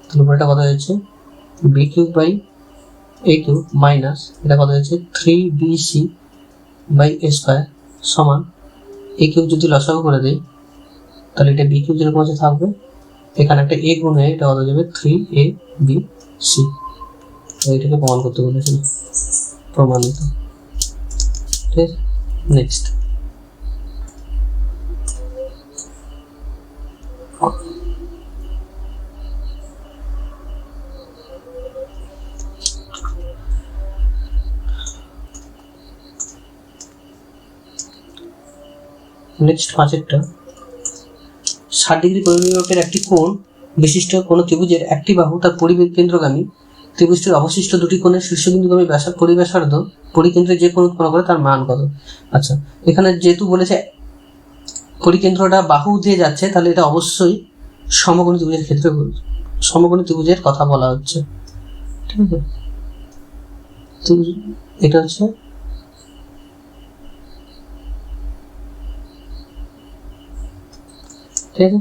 তাহলে উপরেটা কত হচ্ছে B cube by A cube minus এটা কত হচ্ছে 3bc বাই এ স্কোয়ার সমান এ কিউব যদি লসাগু করে দিই তাহলে এটা বি কিউব যেরকম আছে থাকবে, এখানে একটা এ গুণ হয়ে এটা কত যাবে 3abc। এইটাকে প্রমাণ করতে বলেছিল, প্রমাণিত। ঠিক আছে, নেক্সট পাঁচেরটা 60 ডিগ্রি পরিমাপের একটি কোণ বিশিষ্ট কোন ত্রিভুজের একটি বাহু তার পরিকেন্দ্রগামী ত্রিভুজটির অবশিষ্ট দুটি কোণের শীর্ষবিন্দুগামী পরিব্যাসার্ধ পরিকেন্দ্রে যে কোণ উৎপন্ন করে তার মান কত। আচ্ছা, এখানে যেহেতু বলেছে পরিকেন্দ্রটা বাহু দিয়ে যাচ্ছে, তাহলে এটা অবশ্যই সমকোণী ত্রিভুজের ক্ষেত্রে সমকোণী ত্রিভুজের কথা বলা হচ্ছে। ঠিক আছে, এটা হচ্ছে ঠিক আছে।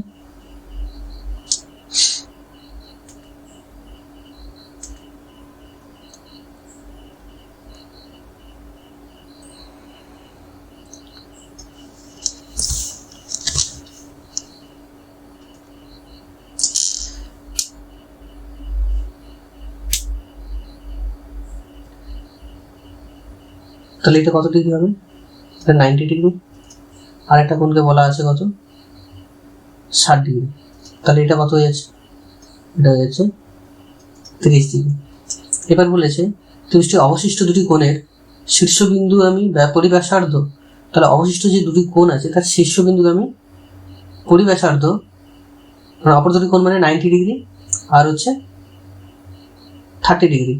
তাহলে এটা কত ডিগ্রি হবে? এটা 90 ডিগ্রি। আর একটা কোণকে বলা আছে কত? 60 ডিগ্রি। তাহলে এটা কত হয়ে যাচ্ছে? এটা হয়ে যাচ্ছে 30 ডিগ্রি। এবার বলেছে ত্রিভুজটি অবশিষ্ট দুটি কোণের শীর্ষবিন্দু আমি পরিব্যাসার্ধ, তাহলে অবশিষ্ট যে দুটি কোণ আছে তার শীর্ষবিন্দু আমি পরিব্যাসার্ধ, অপর দুটি কোণ মানে 90 ডিগ্রি আর হচ্ছে 30 ডিগ্রি,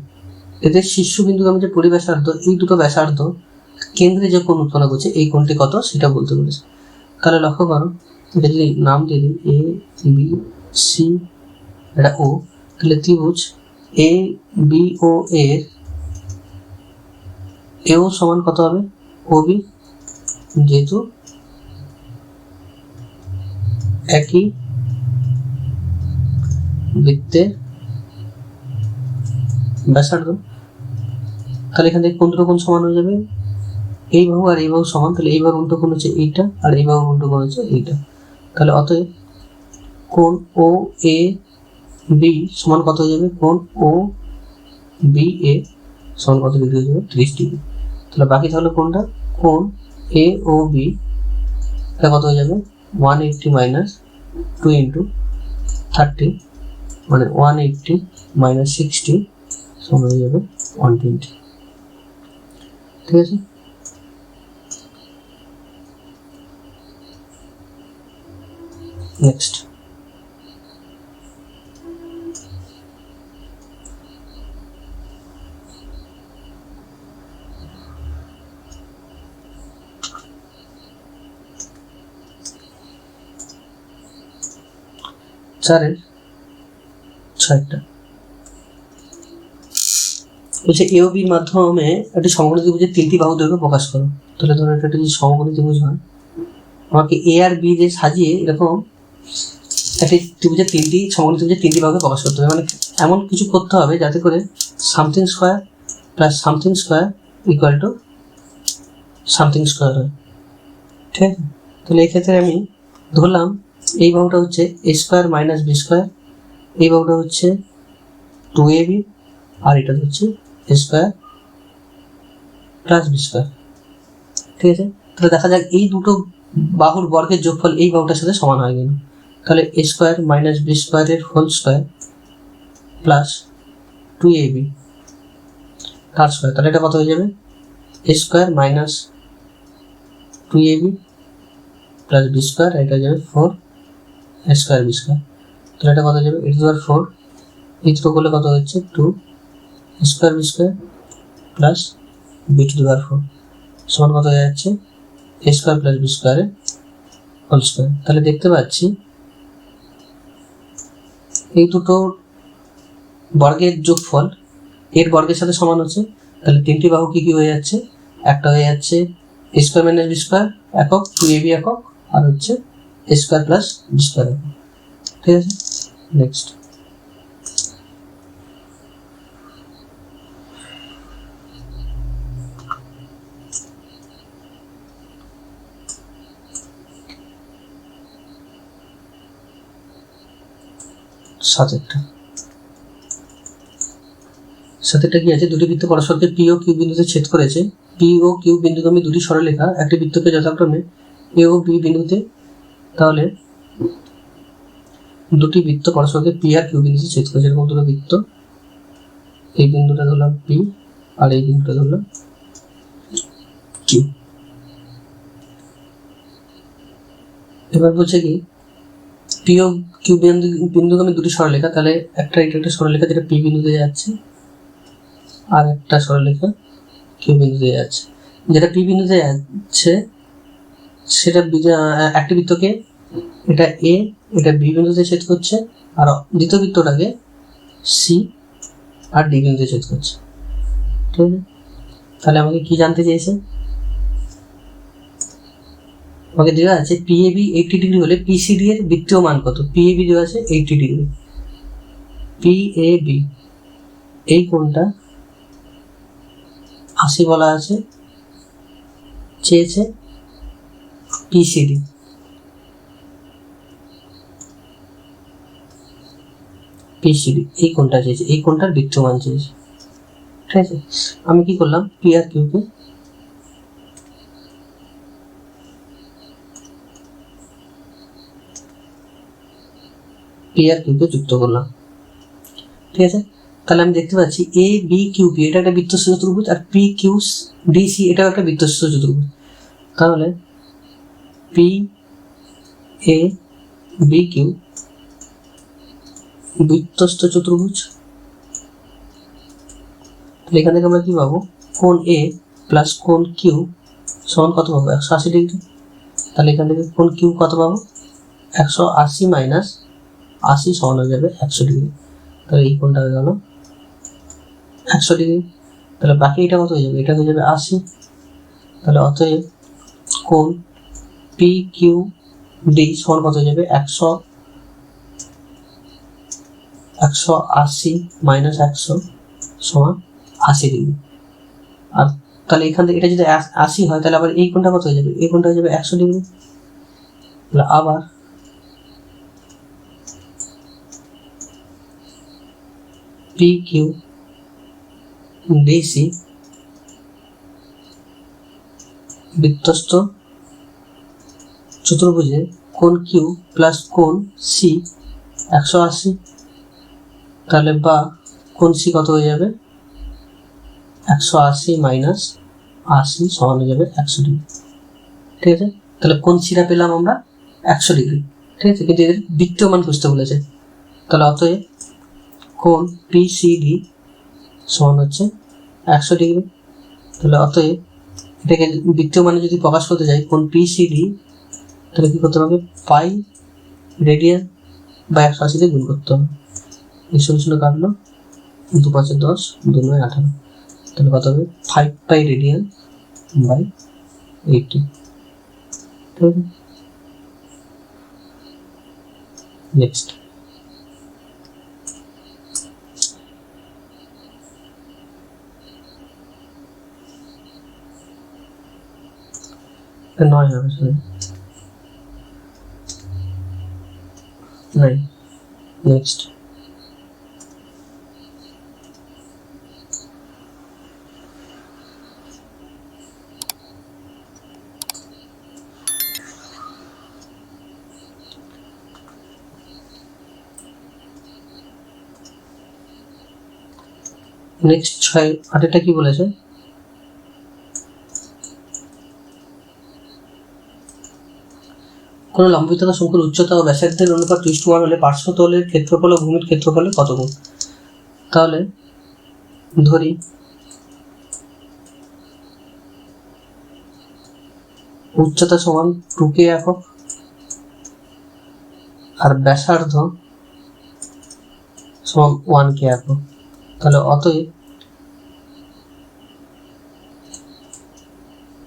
এদের শীর্ষবিন্দু আমি যে পরিব্যাসার্ধ, এই দুটো ব্যাসার্ধ কেন্দ্রে যে কোণ উৎপন্ন করছে এই কোণটি কত সেটা বলতে বলেছে। তাহলে লক্ষ্য করো, এটা যদি নাম দিয়ে দিই এ বি সি, এটা ও, তাহলে ত্রিভুজ এ বি ও এর এও সমান কত হবে? ও বি, যেহেতু একই বৃত্তের ব্যাসার্ধ, তাহলে এখান থেকে কোন দুটো কোণ সমান হয়ে যাবে? এই বাহু আর এই বাহু সমান, তাহলে এই বাহুর উল্টো কোণ হচ্ছে এইটা আর এই বাহুর উল্টো কোণ হচ্ছে এইটা। তাহলে অতএব কোণ ও এ বি সমান কত হয়ে যাবে? কোণ ও বি এ সমান কত ডিগ্রি হয়ে যাবে? 30 ডিগ্রি। তাহলে বাকি তাহলে কোনটা? কোণ এ ও বি, এটা কত হয়ে যাবে? 180 মাইনাস 2 ইন্টু 30, মানে 180 মাইনাস 60 সমান হয়ে যাবে 120। ঠিক আছে, নেক্সট। চারের 6টা বলছে এ ও বির মাধ্যমে একটি সমকোণী ত্রিভুজের 3টি বাহু দৈর্ঘ্য প্রকাশ করো। তাহলে ধরো এটা যদি সমকোণী ত্রিভুজ হয়, আমাকে এ আর বি যে সাজিয়ে এরকম একটি ত্রিভুজের 3টি সমকোণী ত্রিভুজের 3টি বাহুকে প্রকাশ করতে হবে, মানে এমন কিছু করতে হবে যাতে করে something square plus something square equal to something square হয়। ঠিক আছে, তাহলে এই ক্ষেত্রে আমি ধরলাম এই বাহুটা হচ্ছে এ স্কোয়ার মাইনাস বি স্কোয়ার, এই বাহুটা হচ্ছে 2ab আর এটা হচ্ছে এ স্কোয়ার প্লাস বি স্কোয়ার। ঠিক আছে, তাহলে দেখা যাক এই দুটো বাহুর বর্গের যোগফল এই বাহুটার সাথে সমান হয় কিনা। তাহলে এ স্কোয়ার মাইনাস বি স্কোয়ারের হোল স্কোয়ার প্লাস 2ab তার স্কোয়ার, তাহলে এটা কত হয়ে যাবে? A square minus 2ab plus B square, এটা হয়ে যাবে 4 এ স্কোয়ার বি স্কোয়ার। তাহলে এটা কত হয়ে যাবে? 8/4, এই দুটো করলে কত হচ্ছে? 2 square B square plus b/4 সমান কত হয়ে যাচ্ছে? এ স্কোয়ার প্লাস বি স্কোয়ারের হোল স্কোয়ার। তাহলে দেখতে পাচ্ছি এই দুটো বর্গের যোগফল এর বর্গের সাথে সমান হচ্ছে। তাহলে 3টি বাহু কি কি হয়ে যাচ্ছে? একটা হয়ে যাচ্ছে এ স্কোয়ার মাইনাস বি স্কোয়ার একক, 2ab একক, আর হচ্ছে এ স্কোয়ার প্লাস বি স্কোয়ার একক। ঠিক আছে, নেক্সট। সাথেটা কি আছে? দুটি বৃত্ত পরস্পরকে পি ও কিউ বিন্দুতে ছেদ করেছে। পি ও কিউ বিন্দুগামী দুটি সরলরেখা একটি বৃত্তকে যথাক্রমে এ ও বি বিন্দুতে, তাহলে দুটি বৃত্ত পরস্পরকে পি আর কিউ বিন্দুতে ছেদ করেছে। এরকম দুটো বৃত্ত, এই বিন্দুটা ধরলাম পি আর এই বিন্দুটা ধরলাম কিউ। এবার বলছে কি পি ও কিউ বিন্দুগামী দুটি সরলরেখা, তাহলে এটা একটা সরলরেখা যেটা পি বিন্দুতে যাচ্ছে আর একটা সরলরেখা কিউ বিন্দুতে যাচ্ছে। যেটা পি বিন্দুতে যাচ্ছে সেটা একটি বৃত্তকে এটা এ, এটা বি বিন্দুতে ছেদ করছে, আর দ্বিতীয় বৃত্তটাকে সি আর ডি বিন্দুতে ছেদ করছে। ঠিক আছে, তাহলে আমাকে কি জানতে চেয়েছে? আমাকে দেওয়া আছে পিএবি 80 ডিগ্রি হলে পিসিডি এর বৃত্তীয় মান কত? পিএবি দেওয়া আছে 80 ডিগ্রি, পিএবি এই কোণটা 80 বলা আছে, চেয়েছে পিসিডি। পিসিডি এই কোণটা চেয়েছে, এই কোণটার বৃত্তীয় মান চেয়েছে। ঠিক আছে, আমি কি করলাম? পি আর কিউকে পি আর কিউকে যুক্ত করলাম। ঠিক আছে, তাহলে আমি দেখতে পাচ্ছি এ বি কিউ পি এটা একটা বৃত্তস্থ চতুর্ভুজ, আর পি কিউ ডি সি এটাও একটা বৃত্তস্থ চতুর্ভুজ। তাহলে পি এ বি কিউ বৃত্তস্থ চতুর্ভুজ। এখান থেকে আমরা কি পাবো, কোণ এ প্লাস কোণ কিউ সমান কত পাবো, 180 ডিগ্রি। তাহলে এখান থেকে কোণ কিউ কত পাবো, 180 মাইনাস 80 সমান হয়ে যাবে 100 ডিগ্রি। তাহলে এই কোণটা হয়ে গেল 100 ডিগ্রি। তাহলে বাকি এটা কত হয়ে যাবে, এটা হয়ে যাবে 80। তাহলে অতএব কোণ পি কিউ ডি সমান কত হয়ে যাবে, 180 মাইনাস 100 সমান 80 ডিগ্রি। আর তাহলে এখান থেকে এটা যদি 80 হয়, তাহলে আবার এই কোণটা কত হয়ে যাবে, এই কোণটা হয়ে যাবে 100 ডিগ্রি। তাহলে আবার পি কিউ ডিসি বৃত্তস্থ চতুর্ভুজে কোণ কিউ প্লাস কোণ সি 180। তাহলে বা কোণ সি কত হয়ে যাবে, 180 মাইনাস 80 সমান হয়ে যাবে 100 ডিগ্রি। ঠিক আছে, তাহলে কোণ সিটা পেলাম আমরা 100 ডিগ্রি। ঠিক আছে, কিন্তু এদের বৃত্তীয় মান খুঁজতে বলেছে। তাহলে অতএব কোণ পি সি ডি সমান হচ্ছে 100 ডিগ্রি। তাহলে অতএব এটাকে বৃত্তীয় মানে যদি প্রকাশ করতে চাই কোণ পি সি ডি, তাহলে কি করতে হবে, পাই রেডিয়ান বা 180 দিয়ে গুণ করতে হবে। এই শূন্য কাটলো, 2 5 10, 2 9 18। তাহলে কত হবে, 5 পাই রেডিয়ান বাই 80। ঠিক আছে, নেক্সট নয় হবে, সরি 9। নেক্সট নেক্সট 6 8টা কি বলেছে, কোন লম্বিততা শঙ্কুর উচ্চতা ও ব্যাসার্ধের অনুপাত 2:1 হলে পার্শ্বতলের ক্ষেত্রফল ও ভূমির ক্ষেত্রফলের কত গুণ। তাহলে ধরি উচ্চতা সমান 2k একক আর ব্যাসার্ধ সমান 1k একক। তাহলে অতএব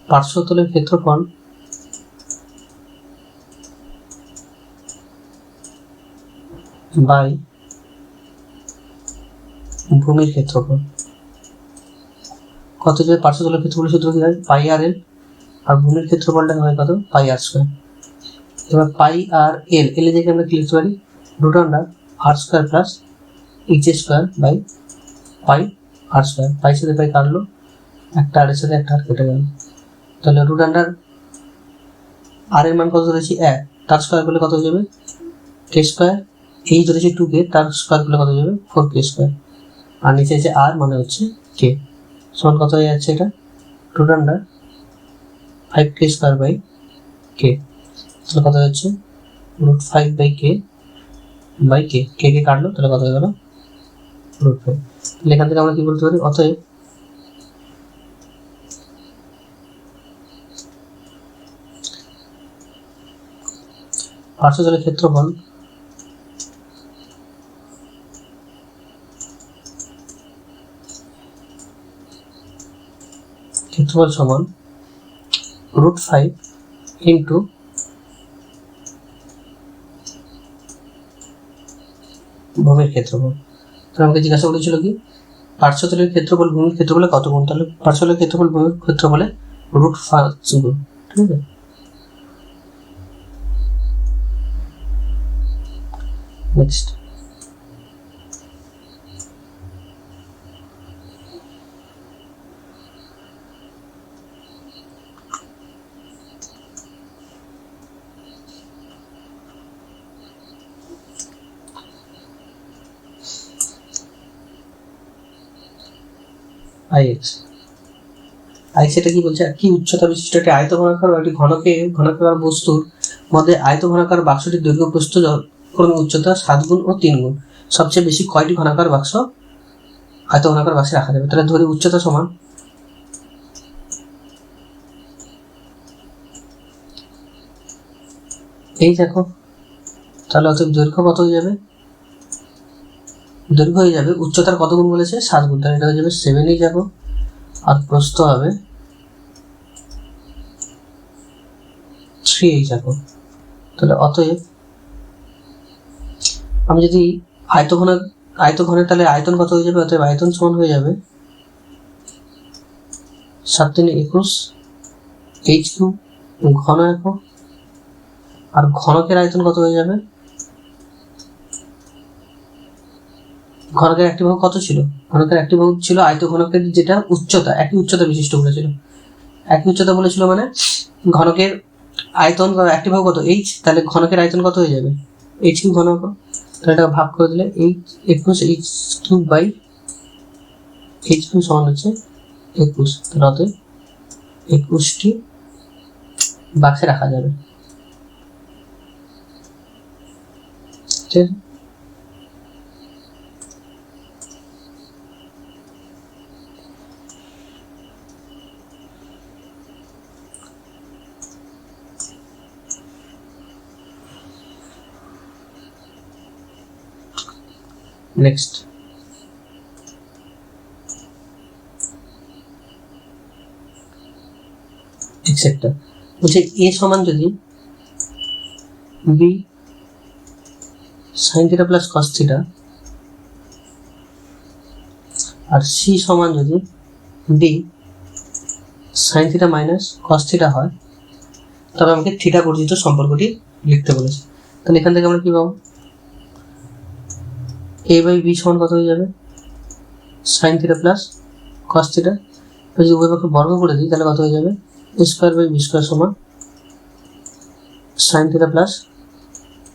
পার্শ্বতলের ক্ষেত্রফল বাই ভূমির ক্ষেত্রফল কত যাবে, পার্শ্বতলের ক্ষেত্রফলের সূত্র কি হয়, পাই আর এল, আর ভূমির ক্ষেত্রফলটা হয় কত, পাই আর স্কোয়ার। এবার পাই আর এল, এল এ আমরা কি লিখতে পারি, root under R square plus H square by pi R square. Pi সাথে পাই কাটলো, একটা আর এর সাথে একটা আর কেটে গেল। তাহলে রুট আন্ডার আর এর মান কত ধরেছি 1, তার স্কোয়ার করলে কত হয়ে যাবে, কে স্কোয়ার। এই ধরেছি 2k, তার স্কোয়ার করলে কত হয়ে যাবে, 4k স্কোয়ার। আর নিচে আছে আর মানে হচ্ছে কে, সমান কত হয়ে যাচ্ছে, এটা root under 5k square by K. তাহলে কত হচ্ছে, root 5 by K by K, K K কাটলো, তাহলে কত হয়ে গেল, রুট 5। তাহলে এখান থেকে আমরা কি বলতে পারি, অতএব পার্শ্বতলের ক্ষেত্রফল সমান রুট 5 ইন্টু ভূমির ক্ষেত্রফল। তাহলে আমাকে জিজ্ঞাসা করেছিল কি, পার্শ্বতলের ক্ষেত্রফল ভূমির ক্ষেত্রফলে কত গুণ। তাহলে পার্শ্বতলের ক্ষেত্রফল ভূমির ক্ষেত্রফলে রুট 5 গুণ। ঠিক আছে, নেক্সট আই এক্স। এটা কি বলছে, কি উচ্চতা বিশিষ্ট একটি আয়তঘনাকার বা একটি ঘনকাকার বস্তুর মধ্যে আয়তঘনাকার বাক্সটির দৈর্ঘ্য প্রস্থ ক্রমে উচ্চতা 7 গুণ ও 3 গুণ সবচেয়ে বেশি কয়টি ঘনাকার বাক্স আয়তঘনাকার বাক্সে রাখা যাবে? তাহলে ধরি উচ্চতা সমান এই দেখো, তাহলে অতএব দৈর্ঘ্য কত হয়ে যাবে? দৈর্ঘ্য হয়ে যাবে উচ্চতার কত গুণ বলেছে? 7 গুণ। তাহলে এটা হয়ে যাবে 7 যাবো, আর প্রস্থ হবে 3 যাবো। তাহলে অতএব আমি যদি আয়তঘনের তাহলে আয়তন কত হয়ে যাবে? অতএব আয়তন সমান হয়ে যাবে 7 × 3 = 21 h³ ঘন একক। আর ঘনকের আয়তন কত হয়ে যাবে? ঘনকের একটি বাহু কত ছিল? ঘনকের একটি বাহু ছিল আয়তঘনকের যেটা উচ্চতা, একই উচ্চতা বিশিষ্ট বলেছিল। একই উচ্চতা বলেছিল মানে ঘনকের আয়তন একটি বাহু কত? h। তাহলে ঘনকের আয়তন কত হয়ে যাবে? h³ ঘনক। তাহলে এটা ভাগ করে দিলে 21 h³ সমান হচ্ছে 21। তাহলে অতএব 21টি বাক্সে রাখা যাবে। ঠিক আছে? নেক্সট এক্সেট্রা বলছে এ সমান যদি বি sin θ প্লাস cos θ আর সি সমান যদি ডি sin θ মাইনাস cos θ হয়, তবে আমাকে থিটা বর্জিত সম্পর্কটি লিখতে বলেছে। তাহলে এখান থেকে আমরা কি পাবো? a বাই বি সমান কত হয়ে যাবে? sin θ plus cos θ। যদি উভয় পক্ষে বর্গ করে দিই তাহলে কত হয়ে যাবে? a square by B square সমান sin θ plus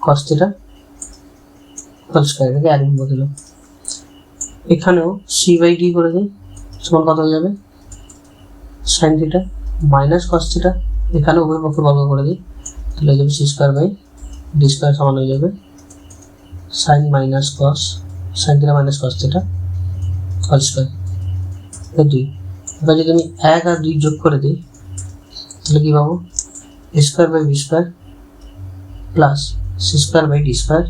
cos θ whole square. এটাকে এক গুণ দিল। এখানেও সি বাই ডি করে দিই সমান কত হয়ে যাবে? sin θ minus cos θ। এখানে উভয় পক্ষে বর্গ করে দিই তাহলে হয়ে যাবে C square by D square সমান হয়ে যাবে sin minus cos sin θ minus cos θ whole square. 2। এবার যদি আমি 1 আর 2 যোগ করে দিই তাহলে কি পাবো? a square by B square plus C square by D square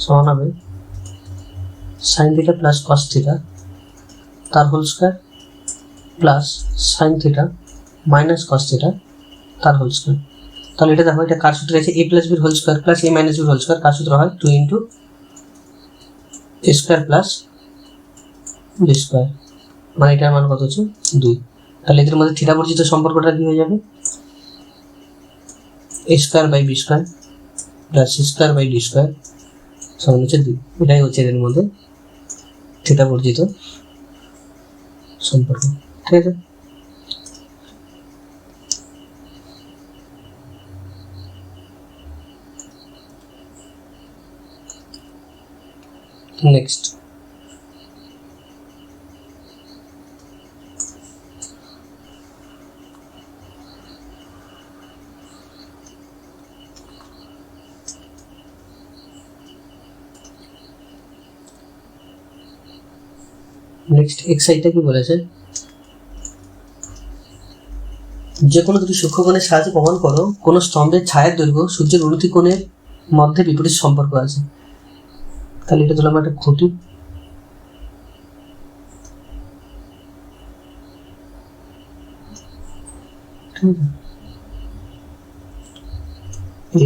সমান হবে sin θ প্লাস cos θ তার whole square plus sin θ minus cos θ তার হোল স্কোয়ার। তাহলে এটা দেখো, এটা কার সূত্র আছে? a প্লাস বির whole square plus a minus বির হোল স্কোয়ার। কার সূত্র হয়? 2 × a square plus B square. মানে এটার মান কত হচ্ছে? 2। তাহলে এদের মধ্যে থিটা বর্জিত সম্পর্কটা কি হয়ে যাবে? a square by B square plus C square by D square সমান হচ্ছে 2। এটাই হচ্ছে এদের মধ্যে থিটা বর্জিত সম্পর্ক। ঠিক আছে? নেক্সট এক্সাইটটা কি বলেছে? যে কোনো দুটি সূক্ষ্মকোণের সাহায্যে প্রমাণ করো কোনো স্তম্ভের ছায়ার দৈর্ঘ্য সূর্যের উন্নতি কোণের মধ্যে বিপরীত সম্পর্ক আছে। তাহলে এটা ধরলাম একটা খুঁটি।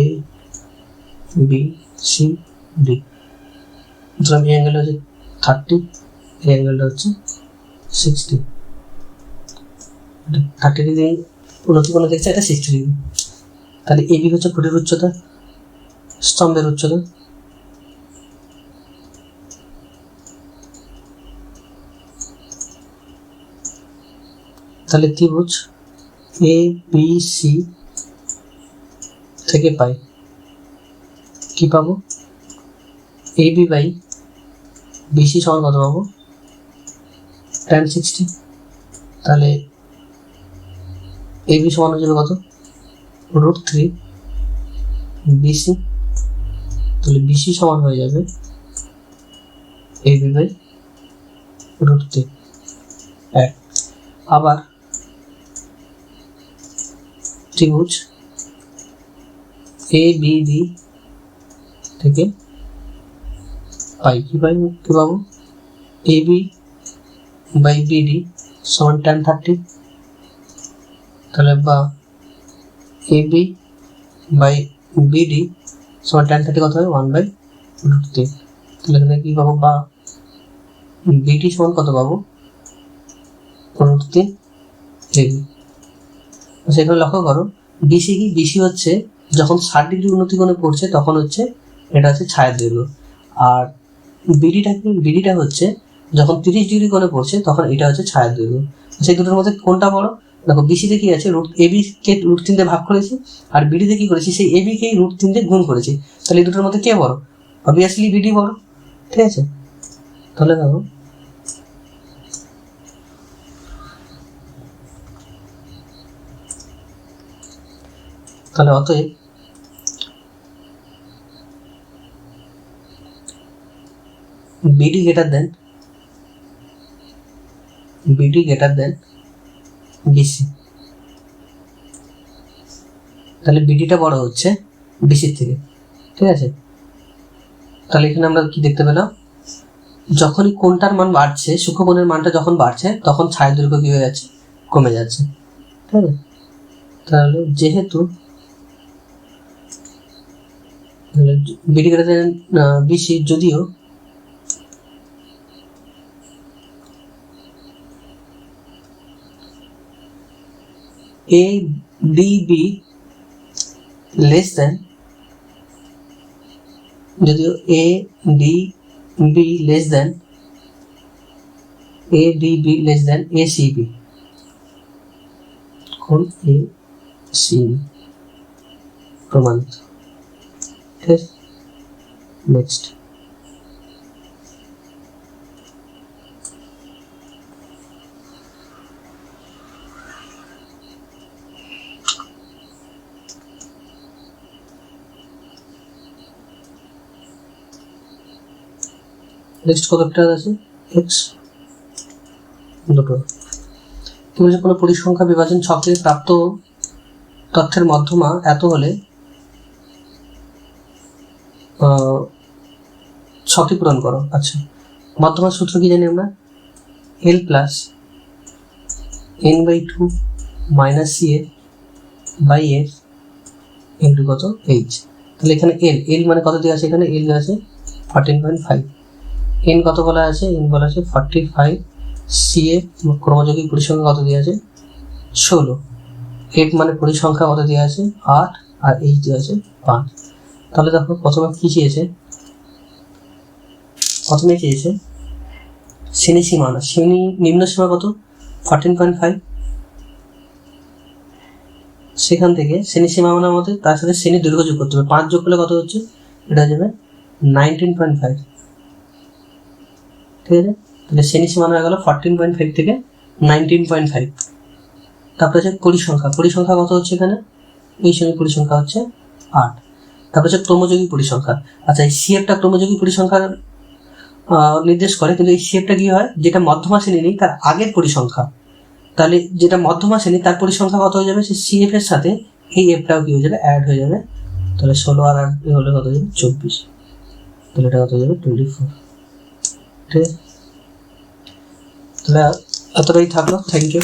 A B C D. ধরলাম এই অ্যাঙ্গেলটা হচ্ছে 30, এই অ্যাঙ্গেলটা হচ্ছে 60। 30 ডিগ্রি উন্নতি কোণে দেখছে, এটা 60 ডিগ্রি। তাহলে এ বি হচ্ছে খুঁটির উচ্চতা, স্তম্ভের উচ্চতা। তাহলে ত্রিভুজ এ বি সি থেকে পাই কি পাবো? এ বি বাই বিসি সমান কত পাবো? tan 60, তাহলে AB সমান হয়ে যাবে কত, √3 BC, তাহলে BC সমান হয়ে যাবে AB বাই √3। আবার ত্রিভুজ ABD থেকে পাই কি পাবো, AB বাই BD সমান tan 30, তাহলে বা AB বাই BD সমান tan 30 কত হবে, 1/√3। তাহলে এখানে কি পাবো, বা BD সমান কত পাবো, √3 AB। সেখানে লক্ষ্য করো BC হচ্ছে যখন 60 ডিগ্রি উন্নতি কোণে পড়ছে তখন হচ্ছে এটা হচ্ছে ছায়ার দৈর্ঘ্য, আর বিডিটা হচ্ছে যখন 30 ডিগ্রি কোণে পড়ছে তখন এটা হচ্ছে ছায়ার দৈর্ঘ্য। সেই দুটোর মধ্যে কোনটা বড়, দেখো বিসিতে কি আছে, এবি কে √3 দিয়ে ভাগ করেছি, আর বিডিতে কি করেছি, সেই এবি কে √3 দিয়ে গুণ করেছি, তাহলে এই দুটোর মধ্যে কে বড়, অবভিয়াসলি বিডি বড়, ঠিক আছে। তাহলে দেখো তাহলে অতএব BD greater than BC, তাহলে BDটা বড় হচ্ছে BCর থেকে, ঠিক আছে। তাহলে এখানে আমরা কি দেখতে পেলাম, যখনই কোণটার মান বাড়ছে, সূক্ষ্মকোণের মানটা যখন বাড়ছে তখন ছায়া দৈর্ঘ্য কি হয়ে যাচ্ছে, কমে যাচ্ছে, ঠিক আছে। তাহলে যেহেতু BD greater than BC, যদিও ADB less than ACB, কোণ ACB প্রমাণিত, ঠিক আছে। নেক্সট কতটা আছে, x দুটো। কি বলছে, কোনো পরিসংখ্যা বিভাজন ছকে প্রাপ্ত তথ্যের মধ্যমা এত হলে ছকটি পূরণ করো। আচ্ছা, মধ্যমার সূত্র কি জানি আমরা, L plus n/2 minus CA by F into কত H। তাহলে এখানে L মানে কত দেওয়া আছে, এখানে L দেওয়া আছে 14.5, n কত বলা আছে, n বলা আছে 45, CA ক্রমযৌগিক পরিসংখ্যা কত দেওয়া আছে 16, F মানে পরিসংখ্যা কত দেওয়া আছে 8, আর H দেওয়া আছে 5। তাহলে দেখো প্রথমে কি চেয়েছে, শ্রেণী সীমানা, নিম্ন সীমা কত 14.5, সেখান থেকে শ্রেণী সীমানার মধ্যে তার সাথে শ্রেণীর দৈর্ঘ্য যোগ করতে হবে, 5 যোগ করলে কত হচ্ছে, এটা হয়ে যাবে 19.5, ঠিক আছে। তাহলে শ্রেণী সীমানা হয়ে গেল 14.5 থেকে 19.5। তারপরে হচ্ছে পরিসংখ্যা কত হচ্ছে, এখানে এই শ্রেণীর পরিসংখ্যা হচ্ছে 8। তারপরে হচ্ছে ক্রমযৌগিক পরিসংখ্যা। আচ্ছা, এই CFটা ক্রমযৌগিক পরিসংখ্যার নির্দেশ করে, কিন্তু এই CFটা কি হয়, যেটা মধ্যমা শ্রেণী নেই তার আগের পরিসংখ্যা, তাহলে যেটা মধ্যমা শ্রেণী তার পরিসংখ্যা কত হয়ে যাবে, সেই CF এর সাথে এই Fটাও কি হয়ে যাবে, অ্যাড হয়ে যাবে। তাহলে 16 আর 8 হলে কত হয়ে যাবে 24, তাহলে এটা কত হয়ে যাবে 24, ঠিক আছে। তাহলে এতটাই থাকলো, থ্যাংক ইউ।